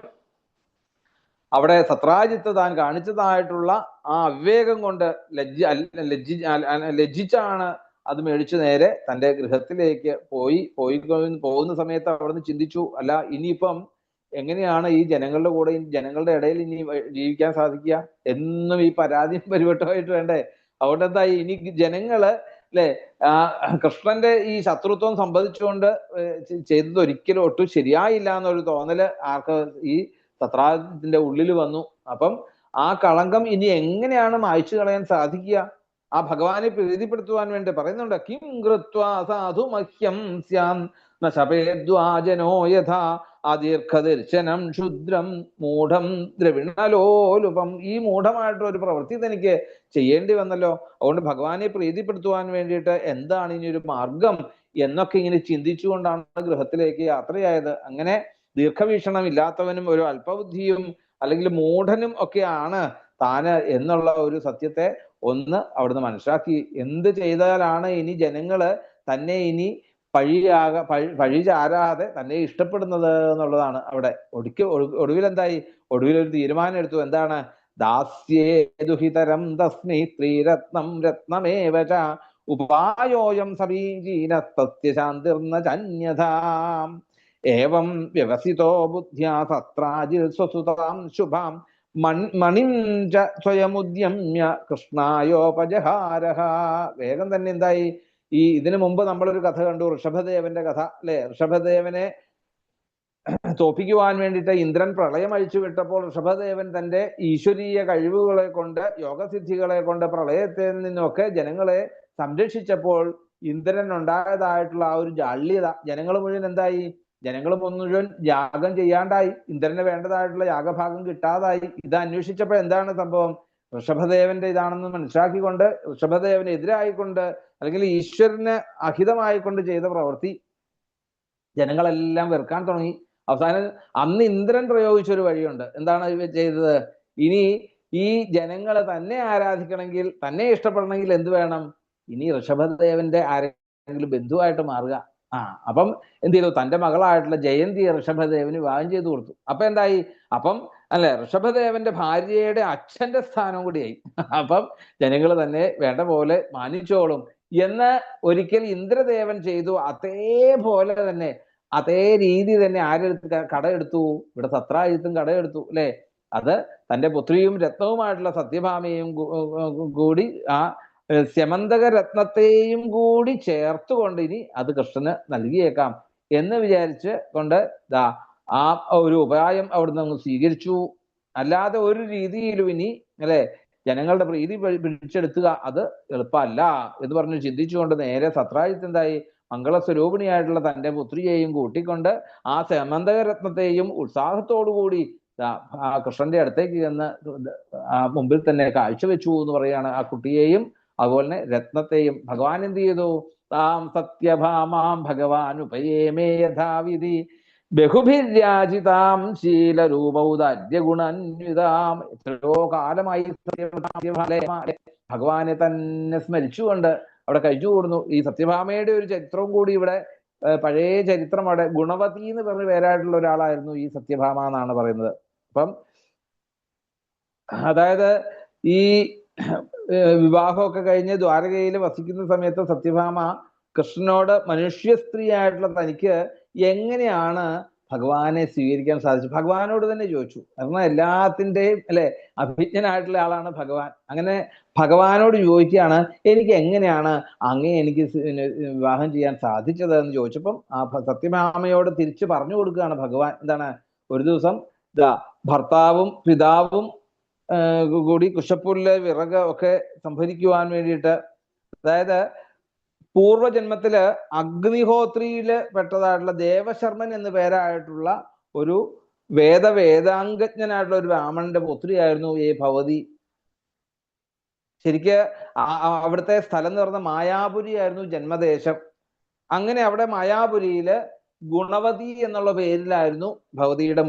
അവിടെ സത്രാജിത്ത് താൻ കാണിച്ചതായിട്ടുള്ള ആ അവിവേകം കൊണ്ട് ലജ്ജിച്ചാണ് അത് മേടിച്ചു നേരെ തന്റെ ഗൃഹത്തിലേക്ക് പോകുന്ന സമയത്ത് അവിടുന്ന് ചിന്തിച്ചു, അല്ല ഇനിയിപ്പം എങ്ങനെയാണ് ഈ ജനങ്ങളുടെ കൂടെ ജനങ്ങളുടെ ഇടയിൽ ഇനി ജീവിക്കാൻ സാധിക്കുക? എന്നും ഈ പരാതിയും പരിവട്ടമായിട്ട് വേണ്ടേ? അതുകൊണ്ട് എന്തായി, ഇനി ജനങ്ങള് അല്ലെ കൃഷ്ണന്റെ ഈ ശത്രുത്വം സംബന്ധിച്ചുകൊണ്ട് ചെയ്തത് ഒരിക്കലും ഒട്ടും ശരിയായില്ല എന്നൊരു തോന്നല് ആർക്ക് ഈ സത്രാജിത്തിന്റെ ഉള്ളിൽ വന്നു. അപ്പം ആ കളങ്കം ഇനി എങ്ങനെയാണ് മായ്ച്ചു കളയാൻ സാധിക്കുക? ആ ഭഗവാനെ പ്രീതിപ്പെടുത്തുവാൻ വേണ്ടി പറയുന്നുണ്ട്, കിം കൃത്വാ സാധു മഹ്യം സ്യാം ന ശപേദ്വാജനോ യഥാ അദീർഘദർശനം ക്ഷുദ്രം മൂഢം ദ്രവിണലോലുപം. ഈ മൂഢമായിട്ടുള്ള ഒരു പ്രവൃത്തി തനിക്ക് ചെയ്യേണ്ടി വന്നല്ലോ. അതുകൊണ്ട് ഭഗവാനെ പ്രീതിപ്പെടുത്തുവാൻ വേണ്ടിയിട്ട് എന്താണ് ഇനി ഒരു മാർഗം എന്നൊക്കെ ഇങ്ങനെ ചിന്തിച്ചുകൊണ്ടാണ് ഗൃഹത്തിലേക്ക് യാത്രയായത്. അങ്ങനെ ദീർഘവീക്ഷണം ഇല്ലാത്തവനും ഒരു അല്പബുദ്ധിയും അല്ലെങ്കിൽ മൂഢനും ഒക്കെയാണ് താന് എന്നുള്ള ഒരു സത്യത്തെ ഒന്ന് അവിടുന്ന് മനസ്സിലാക്കി. എന്ത് ചെയ്താലാണ് ഇനി ജനങ്ങള് തന്നെ ഇനി പഴി ചാരാതെ തന്നെ ഇഷ്ടപ്പെടുന്നത് എന്നുള്ളതാണ് അവിടെ. ഒടുവിൽ എന്തായി? ഒടുവിൽ ഒരു തീരുമാനം എടുത്തു. എന്താണ്? ദാസ്യേ ദുഹിതരം തസ്മൈ സ്ത്രീരത്നം രത്നമേവച ഉപായോയം സമീചീനസ്തസ്യ ശാന്തിർന ചന്യഥാം ഏവം വ്യവസിതോ ബുദ്ധ്യാ സത്രാജിൽ സ്വസുതാം ശുഭാം മണിം ച സ്വയമുദ്യമ്യ കൃഷ്ണായോപജഹാരഹ. വേഗം തന്നെ എന്തായി? ഇതിനു മുമ്പ് നമ്മളൊരു കഥ കണ്ടു, ഋഷഭദേവന്റെ കഥ അല്ലെ? ഋഷഭദേവനെ തോപ്പിക്കുവാൻ വേണ്ടിയിട്ട് ഇന്ദ്രൻ പ്രളയം അഴിച്ചു വിട്ടപ്പോൾ ഋഷഭദേവൻ തന്റെ ഈശ്വരീയ കഴിവുകളെ കൊണ്ട്, യോഗസിദ്ധികളെ കൊണ്ട് പ്രളയത്തിൽ നിന്നൊക്കെ ജനങ്ങളെ സംരക്ഷിച്ചപ്പോൾ ഇന്ദ്രൻ ഉണ്ടായതായിട്ടുള്ള ആ ഒരു ജാള്യത ജനങ്ങൾ മുഴുവൻ എന്തായി? ജനങ്ങൾ മുഴുവൻ യാഗം ചെയ്യാണ്ടായി, ഇന്ദ്രന് വേണ്ടതായിട്ടുള്ള യാഗഭാഗം കിട്ടാതായി. ഇത് അന്വേഷിച്ചപ്പോൾ എന്താണ് സംഭവം? ഋഷഭദേവന്റെ ഇതാണെന്ന് മനസ്സിലാക്കിക്കൊണ്ട് ഋഷഭദേവന് എതിരായിക്കൊണ്ട് അല്ലെങ്കിൽ ഈശ്വരന് അഹിതമായിക്കൊണ്ട് ചെയ്ത പ്രവൃത്തി ജനങ്ങളെല്ലാം വെറുക്കാൻ തുടങ്ങി. അവസാനം അന്ന് ഇന്ദ്രൻ പ്രയോഗിച്ചൊരു വഴിയുണ്ട്. എന്താണ് ചെയ്തത്? ഇനി ഈ ജനങ്ങളെ തന്നെ ആരാധിക്കണമെങ്കിൽ, തന്നെ ഇഷ്ടപ്പെടണമെങ്കിൽ എന്ത് വേണം? ഇനി ഋഷഭദേവന്റെ ആരെങ്കിലും ബന്ധുവായിട്ട് മാറുക. അപ്പം എന്ത് ചെയ്തു? തന്റെ മകളായിട്ടുള്ള ജയന്തിയെ ഋഷഭദേവന് വിവാഹം ചെയ്തു കൊടുത്തു. അപ്പൊ എന്തായി? അപ്പം അല്ലെ, ഋഷഭദേവന്റെ ഭാര്യയുടെ അച്ഛന്റെ സ്ഥാനം കൂടിയായി. അപ്പം ജനങ്ങൾ തന്നെ വേണ്ട പോലെ മാനിച്ചോളും എന്ന് ഒരിക്കൽ ഇന്ദ്രദേവൻ ചെയ്തു. അതേപോലെ തന്നെ അതേ രീതി തന്നെ ആരെടുത്ത് കടയെടുത്തു? ഇവിടെ സത്രാജിത്തും കടയെടുത്തു അല്ലെ? അത് തന്റെ പുത്രിയും രത്നവുമായിട്ടുള്ള സത്യഭാമയും കൂടി ആ സ്യമന്തക രത്നത്തെയും കൂടി ചേർത്തുകൊണ്ട് ഇനി അത് കൃഷ്ണന് നൽകിയേക്കാം എന്ന് വിചാരിച്ച് കൊണ്ട് ആ ഒരു ഉപായം അവിടുന്ന് അങ്ങ് സ്വീകരിച്ചു. അല്ലാതെ ഒരു രീതിയിലും ഇനി അല്ലെ ജനങ്ങളുടെ പ്രീതി പിടിച്ചെടുക്കുക അത് എളുപ്പമല്ല എന്ന് പറഞ്ഞ് ചിന്തിച്ചുകൊണ്ട് നേരെ സത്രാജിത്ത് എന്തായി? മംഗളസ്വരൂപിണിയായിട്ടുള്ള തന്റെ പുത്രിയെയും കൂട്ടിക്കൊണ്ട് ആ സ്യമന്തക രത്നത്തെയും ഉത്സാഹത്തോടുകൂടി ആ കൃഷ്ണന്റെ അടുത്തേക്ക് ചെന്ന് മുമ്പിൽ തന്നെ കാഴ്ചവെച്ചു എന്ന് പറയാണ്. ആ കുട്ടിയെയും അതുപോലെ തന്നെ രത്നത്തെയും. ഭഗവാൻ എന്ത് ചെയ്തു? താം സത്യഭാമാം ഭഗവാൻ ഉപയേമേ യഥാവിധി ബഹുഭിരാജിതാം ശീലരൂപൗദാര്യഗുണാന്വിതാം. എത്രയോ കാലമായി ഭഗവാനെ തന്നെ സ്മരിച്ചുകൊണ്ട് അവിടെ കഴിഞ്ഞു കൂടുന്നു. ഈ സത്യഭാമയുടെ ഒരു ചരിത്രവും കൂടി ഇവിടെ പഴയ ചരിത്രം അവിടെ ഗുണവതി എന്ന് പറഞ്ഞ പേരായിട്ടുള്ള ഒരാളായിരുന്നു ഈ സത്യഭാമ എന്നാണ് പറയുന്നത്. അപ്പം അതായത് ഈ വിവാഹമൊക്കെ കഴിഞ്ഞ് ദ്വാരകയിൽ വസിക്കുന്ന സമയത്ത് സത്യഭാമ കൃഷ്ണനോട് മനുഷ്യ സ്ത്രീ ആയിട്ടുള്ള തനിക്ക് എങ്ങനെയാണ് ഭഗവാനെ സ്വീകരിക്കാൻ സാധിച്ചു? ഭഗവാനോട് തന്നെ ചോദിച്ചു. കാരണം എല്ലാത്തിൻ്റെയും അല്ലെ അഭിജ്ഞനായിട്ടുള്ള ആളാണ് ഭഗവാൻ. അങ്ങനെ ഭഗവാനോട് ചോദിക്കുകയാണ്, എനിക്ക് എങ്ങനെയാണ് എനിക്ക് വിവാഹം ചെയ്യാൻ സാധിച്ചത് എന്ന് ചോദിച്ചപ്പം ആ സത്യഭാമയോട് തിരിച്ചു പറഞ്ഞു കൊടുക്കുകയാണ് ഭഗവാൻ. എന്താണ്? ഒരു ദിവസം ഭർത്താവും പിതാവും കൂടി കുശപ്പുല്ല് വിറക് ഒക്കെ സംഭരിക്കുവാൻ വേണ്ടിയിട്ട്, അതായത് പൂർവജന്മത്തില് അഗ്നിഹോത്രിയില് പെട്ടതായിട്ടുള്ള ദേവശർമ്മൻ എന്ന് പേരായിട്ടുള്ള ഒരു വേദാംഗജ്ഞനായിട്ടുള്ള ഒരു ബ്രാഹ്മണന്റെ പുത്രിയായിരുന്നു ഈ ഭവതി. ശരിക്ക് അവിടുത്തെ സ്ഥലം എന്ന് പറഞ്ഞ മായാപുരി ആയിരുന്നു ജന്മദേശം. അങ്ങനെ അവിടെ മായാപുരിയില് ഗുണവതി എന്നുള്ള പേരിലായിരുന്നു ഭഗവതിയുടെ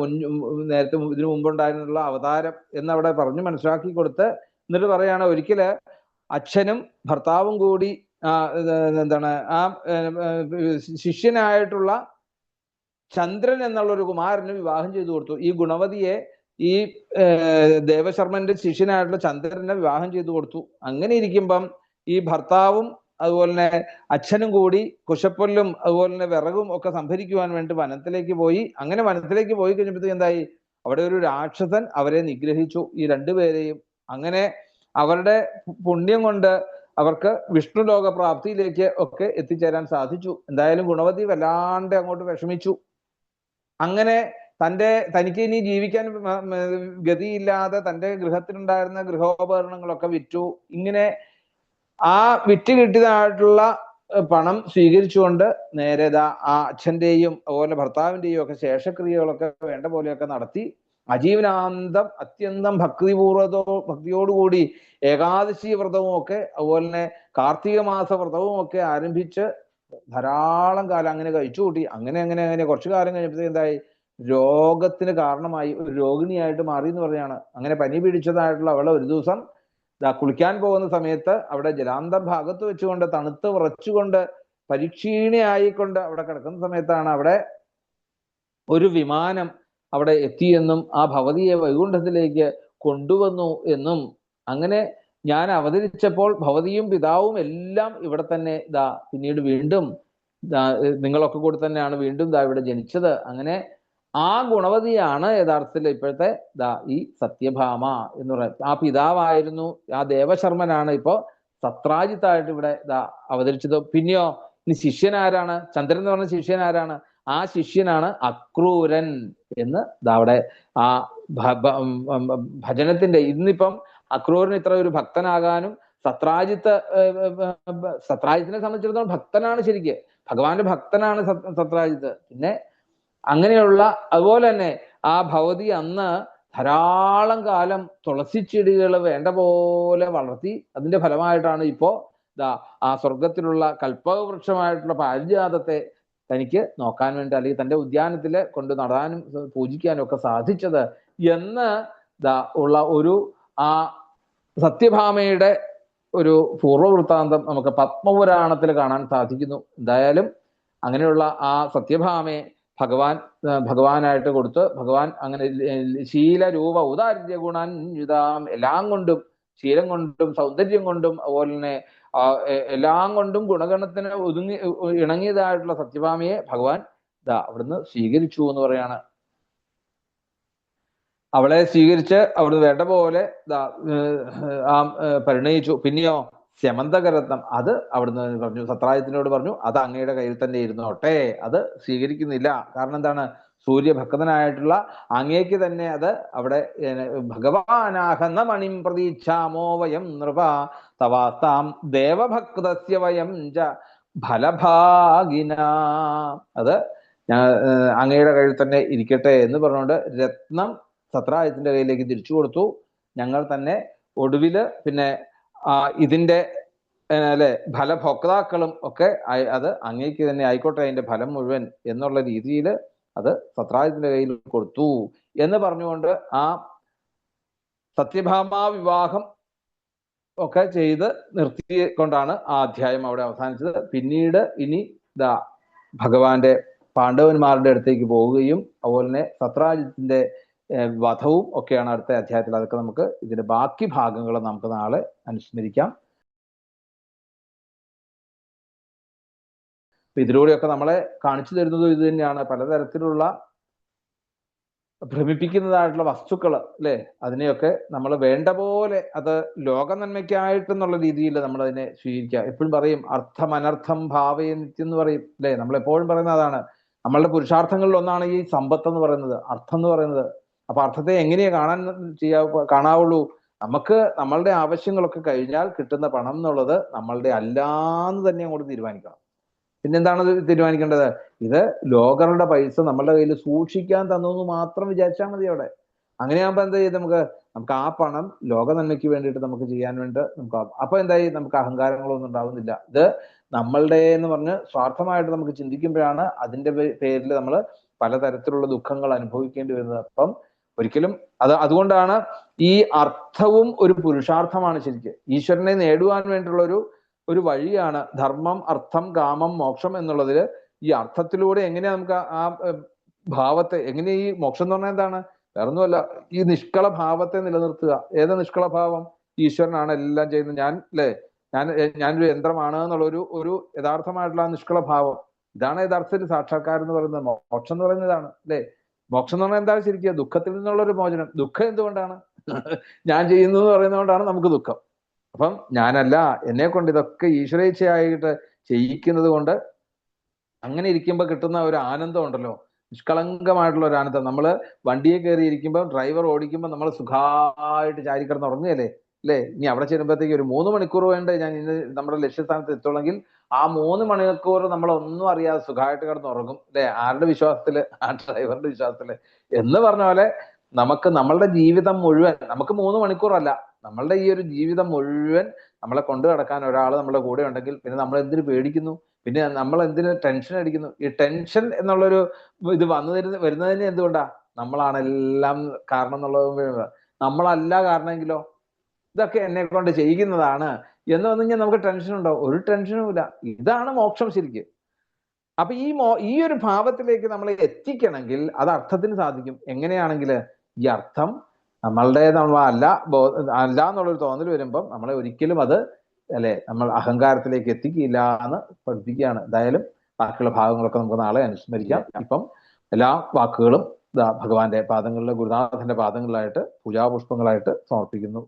നേരത്തെ ഇതിനു മുമ്പുണ്ടായിരുന്നുള്ള അവതാരം എന്നവിടെ പറഞ്ഞു മനസ്സിലാക്കി കൊടുത്ത് എന്നിട്ട് പറയാണ്, ഒരിക്കല് അച്ഛനും ഭർത്താവും കൂടി എന്താണ് ആ ശിഷ്യനായിട്ടുള്ള ചന്ദ്രൻ എന്നുള്ള ഒരു കുമാരന് വിവാഹം ചെയ്തു കൊടുത്തു. ഈ ഗുണവതിയെ ഈ ദേവശർമ്മന്റെ ശിഷ്യനായിട്ടുള്ള ചന്ദ്രനെ വിവാഹം ചെയ്തു കൊടുത്തു. അങ്ങനെ ഇരിക്കുമ്പം ഈ ഭർത്താവും അതുപോലെ തന്നെ അച്ഛനും കൂടി കുശപ്പുല്ലും അതുപോലെ തന്നെ വിറകും ഒക്കെ സംഭരിക്കുവാൻ വേണ്ടി വനത്തിലേക്ക് പോയി. അങ്ങനെ വനത്തിലേക്ക് പോയി കഴിഞ്ഞപ്പോഴത്തേക്ക് എന്തായി, അവിടെ ഒരു രാക്ഷസൻ അവരെ നിഗ്രഹിച്ചു, ഈ രണ്ടുപേരെയും. അങ്ങനെ അവരുടെ പുണ്യം കൊണ്ട് അവർക്ക് വിഷ്ണു ലോക പ്രാപ്തിയിലേക്ക് ഒക്കെ എത്തിച്ചേരാൻ സാധിച്ചു. എന്തായാലും ഗുണവതി വല്ലാണ്ട് അങ്ങോട്ട് വിഷമിച്ചു. അങ്ങനെ തനിക്ക് ഇനി ജീവിക്കാൻ ഗതിയില്ലാതെ തന്റെ ഗൃഹത്തിലുണ്ടായിരുന്ന ഗൃഹോപകരണങ്ങളൊക്കെ വിറ്റു. ഇങ്ങനെ ആ വിറ്റ് കിട്ടിയതായിട്ടുള്ള പണം സ്വീകരിച്ചുകൊണ്ട് നേരെ ആ അച്ഛന്റെയും അതുപോലെ ഭർത്താവിന്റെയും ഒക്കെ ശേഷക്രിയകളൊക്കെ വേണ്ട പോലെയൊക്കെ നടത്തി അജീവനാന്തം അത്യന്തം ഭക്തിയോടുകൂടി ഏകാദശി വ്രതവും ഒക്കെ അതുപോലെ തന്നെ കാർത്തിക മാസ വ്രതവും ഒക്കെ ആരംഭിച്ച് ധാരാളം കാലം അങ്ങനെ കഴിച്ചു കൂട്ടി. അങ്ങനെ കുറച്ചു കാലം കഴിഞ്ഞപ്പോഴത്തേക്ക് എന്തായി, രോഗത്തിന് കാരണമായി, ഒരു രോഗിണിയായിട്ട് മാറി എന്ന് പറയാണ്. അങ്ങനെ പനി പിടിച്ചതായിട്ടുള്ള അവളെ ഒരു ദിവസം കുളിക്കാൻ പോകുന്ന സമയത്ത് അവിടെ ജലാന്തർ ഭാഗത്ത് വെച്ചുകൊണ്ട് തണുത്ത് വിറച്ചുകൊണ്ട് പരിക്ഷീണയായിക്കൊണ്ട് അവിടെ കിടക്കുന്ന സമയത്താണ് അവിടെ ഒരു വിമാനം അവിടെ എത്തിയെന്നും ആ ഭവതിയെ വൈകുണ്ഠത്തിലേക്ക് കൊണ്ടുവന്നു എന്നും, അങ്ങനെ ഞാൻ അവതരിച്ചപ്പോൾ ഭവതിയും പിതാവും എല്ലാം ഇവിടെ തന്നെ പിന്നീട് വീണ്ടും നിങ്ങളൊക്കെ കൂടി തന്നെയാണ് വീണ്ടും ഇവിടെ ജനിച്ചത്. അങ്ങനെ ആ ഗുണവതിയാണ് യഥാർത്ഥത്തിൽ ഇപ്പോഴത്തെ ഈ സത്യഭാമ എന്ന് പറയുന്നത്. ആ പിതാവായിരുന്നു, ആ ദേവശർമ്മനാണ് ഇപ്പോ സത്രാജിത്തായിട്ട് ഇവിടെ അവതരിച്ചത്. പിന്നെയോ ഇനി ശിഷ്യനാരാണ്? ചന്ദ്രൻ എന്ന് പറഞ്ഞ ശിഷ്യനാരാണ്? ആ ശിഷ്യനാണ് അക്രൂരൻ എന്ന് അവിടെ ആ ഭജനത്തിന്റെ ഇന്നിപ്പം അക്രൂരൻ ഇത്ര ഒരു ഭക്തനാകാനും സത്രാജിത്തിനെ സംബന്ധിച്ചിടത്തോളം ഭക്തനാണ്, ശരിക്ക് ഭഗവാന്റെ ഭക്തനാണ് സത്രാജിത്ത്. പിന്നെ അങ്ങനെയുള്ള അതുപോലെ തന്നെ ആ ഭവതി അന്ന് ധാരാളം കാലം തുളസിച്ചെടികൾ വേണ്ട പോലെ വളർത്തി. അതിന്റെ ഫലമായിട്ടാണ് ഇപ്പോ ആ സ്വർഗത്തിലുള്ള കൽപ്പവൃക്ഷമായിട്ടുള്ള പാരിജാതത്തെ തനിക്ക് നോക്കാൻ വേണ്ടി അല്ലെങ്കിൽ തന്റെ ഉദ്യാനത്തില് കൊണ്ട് നടാനും പൂജിക്കാനും ഒക്കെ സാധിച്ചത് എന്ന് ഉള്ള ഒരു ആ സത്യഭാമയുടെ ഒരു പൂർവ്വവൃത്താന്തം നമുക്ക് പത്മപുരാണത്തിൽ കാണാൻ സാധിക്കുന്നു. എന്തായാലും അങ്ങനെയുള്ള ആ സത്യഭാമയെ ഭഗവാനായിട്ട് കൊടുത്ത് ഭഗവാൻ അങ്ങനെ ശീലരൂപ ഔദാര്യ ഗുണാൻയുതാം, എല്ലാം കൊണ്ടും ശീലം കൊണ്ടും സൗന്ദര്യം കൊണ്ടും അതുപോലെ തന്നെ എല്ലാം കൊണ്ടും ഗുണഗണത്തിന് ഇണങ്ങിയതായിട്ടുള്ള സത്യഭാമയെ ഭഗവാൻ അവിടുന്ന് സ്വീകരിച്ചു എന്ന് പറയാണ്. അവളെ സ്വീകരിച്ച് അവിടുന്ന് വേണ്ട പോലെ പരിണയിച്ചു. പിന്നെയോ സ്യമന്തകരത്നം അത് അവിടുന്ന് പറഞ്ഞു, സത്രാജിത്തിനോട് പറഞ്ഞു, അത് അങ്ങയുടെ കയ്യിൽ തന്നെ ഇരുന്നോട്ടെ, അത് സ്വീകരിക്കുന്നില്ല. കാരണം എന്താണ്, സൂര്യഭക്തനായിട്ടുള്ള അങ്ങേക്ക് തന്നെ അത് അവിടെ ഭഗവാനാഹന്ന മണിം പ്രതീക്ഷാമോ വയം നൃപ തവാസ്താം ദേവഭക്തസ്യ വയം ച ഫലഭാഗിന, അത് അങ്ങയുടെ കയ്യിൽ തന്നെ ഇരിക്കട്ടെ എന്ന് പറഞ്ഞുകൊണ്ട് രത്നം സത്രാജിത്തിന്റെ കയ്യിലേക്ക് തിരിച്ചു കൊടുത്തു. ഞങ്ങൾ തന്നെ ഒടുവില് പിന്നെ ഇതിന്റെ ഫലഭോക്താക്കളും ഒക്കെ അത് അങ്ങേക്ക് തന്നെ ആയിക്കോട്ടെ അതിന്റെ ഫലം മുഴുവൻ എന്നുള്ള രീതിയിൽ അത് സത്രാജിത്തിന്റെ കയ്യിൽ കൊടുത്തു എന്ന് പറഞ്ഞുകൊണ്ട് ആ സത്യഭാമാ വിവാഹം ഒക്കെ ചെയ്ത് നിർത്തിക്കൊണ്ടാണ് ആ അധ്യായം അവിടെ അവസാനിച്ചത്. പിന്നീട് ഇനി ഭഗവാന്റെ പാണ്ഡവന്മാരുടെ അടുത്തേക്ക് പോവുകയും അതുപോലെ തന്നെ സത്രാജിത്തിന്റെ വധവും ഒക്കെയാണ് അടുത്ത അധ്യായത്തിൽ. അതൊക്കെ നമുക്ക് ഇതിന്റെ ബാക്കി ഭാഗങ്ങൾ നമുക്ക് നാളെ അനുസ്മരിക്കാം. ഇതിലൂടെയൊക്കെ നമ്മളെ കാണിച്ചു തരുന്നത് ഇത് തന്നെയാണ്, പലതരത്തിലുള്ള ഭ്രമിപ്പിക്കുന്നതായിട്ടുള്ള വസ്തുക്കൾ അല്ലെ, അതിനെയൊക്കെ നമ്മൾ വേണ്ട പോലെ അത് ലോക നന്മയ്ക്കായിട്ടെന്നുള്ള രീതിയിൽ നമ്മൾ അതിനെ സ്വീകരിക്കുക. എപ്പോഴും പറയും അർത്ഥം അനർത്ഥം ഭാവയെ നിത്യം എന്ന് പറയും അല്ലെ, നമ്മൾ എപ്പോഴും പറയുന്ന അതാണ്. നമ്മളുടെ പുരുഷാർത്ഥങ്ങളിൽ ഒന്നാണ് ഈ സമ്പത്ത് എന്ന് പറയുന്നത്, അർത്ഥം എന്ന് പറയുന്നത്. അപ്പൊ അർത്ഥത്തെ എങ്ങനെയാ കാണാവുള്ളൂ? നമുക്ക് നമ്മളുടെ ആവശ്യങ്ങളൊക്കെ കഴിഞ്ഞാൽ കിട്ടുന്ന പണം എന്നുള്ളത് നമ്മളുടെ അല്ലാന്ന് തന്നെ അങ്ങോട്ട് തീരുമാനിക്കണം. പിന്നെന്താണ് തീരുമാനിക്കേണ്ടത്? ഇത് ലോകരുടെ പൈസ നമ്മളുടെ കയ്യിൽ സൂക്ഷിക്കാൻ തന്നു മാത്രം വിചാരിച്ചാൽ മതി അവിടെ. അങ്ങനെയാകുമ്പോ എന്താ ചെയ്ത് നമുക്ക് ആ പണം ലോക നന്മയ്ക്ക് വേണ്ടിയിട്ട് നമുക്ക് ചെയ്യാൻ വേണ്ടി നമുക്ക് അപ്പൊ എന്തായി, നമുക്ക് അഹങ്കാരങ്ങളൊന്നും ഉണ്ടാവുന്നില്ല. ഇത് നമ്മളുടെ എന്ന് പറഞ്ഞ് സ്വാർത്ഥമായിട്ട് നമുക്ക് ചിന്തിക്കുമ്പോഴാണ് അതിന്റെ പേരിൽ നമ്മൾ പലതരത്തിലുള്ള ദുഃഖങ്ങൾ അനുഭവിക്കേണ്ടി വരുന്നത്. അപ്പം ഒരിക്കലും അതുകൊണ്ടാണ് ഈ അർത്ഥവും ഒരു പുരുഷാർത്ഥമാണ് ശരിക്ക്. ഈശ്വരനെ നേടുവാൻ വേണ്ടിയുള്ള ഒരു ഒരു വഴിയാണ് ധർമ്മം, അർത്ഥം, കാമം, മോക്ഷം എന്നുള്ളതിൽ. ഈ അർത്ഥത്തിലൂടെ എങ്ങനെയാ നമുക്ക് ആ ഭാവത്തെ, എങ്ങനെ ഈ മോക്ഷം എന്ന് പറഞ്ഞാൽ എന്താണ്? വേറൊന്നുമല്ല, ഈ നിഷ്കള ഭാവത്തെ നിലനിർത്തുക. ഏതാ നിഷ്കള ഭാവം? ഈശ്വരനാണ് എല്ലാം ചെയ്യുന്നത്, ഞാൻ അല്ലേ, ഞാനൊരു യന്ത്രമാണ് എന്നുള്ള ഒരു യഥാർത്ഥമായിട്ടുള്ള ആ നിഷ്കള ഭാവം. ഇതാണ് യഥാർത്ഥത്തിൽ സാക്ഷാത്കാരം എന്ന് പറയുന്നത്. മോക്ഷം എന്ന് പറയുന്നത് ഇതാണ് അല്ലേ. മോക്ഷം എന്ന് പറഞ്ഞാൽ എന്താണ് ശരിക്കും? ദുഃഖത്തിൽ നിന്നുള്ള ഒരു മോചനം. ദുഃഖം എന്തുകൊണ്ടാണ്? ഞാൻ ചെയ്യുന്നു എന്ന് പറയുന്നതുകൊണ്ടാണ് നമുക്ക് ദുഃഖം. അപ്പം ഞാനല്ല, എന്നെ കൊണ്ട് ഇതൊക്കെ ഈശ്വരേച്ഛയായിട്ട് ചെയ്യിക്കുന്നത് കൊണ്ട് അങ്ങനെ ഇരിക്കുമ്പോൾ കിട്ടുന്ന ഒരു ആനന്ദം ഉണ്ടല്ലോ, നിഷ്കളങ്കമായിട്ടുള്ള ഒരു ആനന്ദം. നമ്മൾ വണ്ടിയെ കയറി ഇരിക്കുമ്പോൾ, ഡ്രൈവർ ഓടിക്കുമ്പോൾ നമ്മൾ സുഖമായിട്ട് ചാരിക്കിടന്ന് ഉറങ്ങുകയല്ലേ അല്ലേ. ഇനി അവിടെ ചെല്ലുമ്പോഴത്തേക്ക് ഒരു 3 മണിക്കൂർ വേണ്ട ഞാൻ ഇന്ന് നമ്മുടെ ലക്ഷ്യസ്ഥാനത്ത് എത്തുള്ളെങ്കിൽ ആ 3 മണിക്കൂർ നമ്മൾ ഒന്നും അറിയാതെ സുഖമായിട്ട് കിടന്ന് ഉറങ്ങും അല്ലേ. ആരുടെ വിശ്വാസത്തില്? ആ ഡ്രൈവറുടെ വിശ്വാസത്തില്. എന്ന് പറഞ്ഞ പോലെ നമുക്ക് നമ്മളുടെ ജീവിതം മുഴുവൻ, നമുക്ക് 3 മണിക്കൂറല്ല, നമ്മളുടെ ഈ ഒരു ജീവിതം മുഴുവൻ നമ്മളെ കൊണ്ടു നടക്കാൻ ഒരാൾ നമ്മുടെ കൂടെ ഉണ്ടെങ്കിൽ പിന്നെ നമ്മൾ എന്തിനു പേടിക്കുന്നു? പിന്നെ നമ്മൾ എന്തിനു ടെൻഷൻ അടിക്കുന്നു? ഈ ടെൻഷൻ എന്നുള്ളൊരു ഇത് വരുന്നതിന് എന്തുകൊണ്ടാ? നമ്മളാണ് എല്ലാം കാരണം എന്നുള്ളത്. നമ്മളല്ല കാരണമെങ്കിലോ, ഇതൊക്കെ എന്നെ കൊണ്ട് ചെയ്യിക്കുന്നതാണ് എന്ന് വന്നു കഴിഞ്ഞാൽ നമുക്ക് ടെൻഷൻ ഉണ്ടോ? ഒരു ടെൻഷനും ഇല്ല. ഇതാണ് മോക്ഷം ശരിക്കും. അപ്പൊ ഈ ഒരു ഭാവത്തിലേക്ക് നമ്മളെ എത്തിക്കണമെങ്കിൽ അത് അർത്ഥത്തിന് സാധിക്കും. എങ്ങനെയാണെങ്കിൽ ഈ അർത്ഥം നമ്മൾ അല്ല എന്നുള്ളൊരു തോന്നൽ വരുമ്പം നമ്മളെ ഒരിക്കലും അത് അല്ലെ നമ്മൾ അഹങ്കാരത്തിലേക്ക് എത്തിക്കില്ല എന്ന് പഠിപ്പിക്കുകയാണ്. എന്തായാലും ബാക്കിയുള്ള ഭാഗങ്ങളൊക്കെ നമുക്ക് നാളെ അനുസ്മരിക്കാം. ഇപ്പം എല്ലാ വാക്കുകളും ഭഗവാന്റെ പാദങ്ങളിലെ, ഗുരുനാഥന്റെ പാദങ്ങളിലായിട്ട് പൂജാപുഷ്പങ്ങളായിട്ട് സമർപ്പിക്കുന്നു.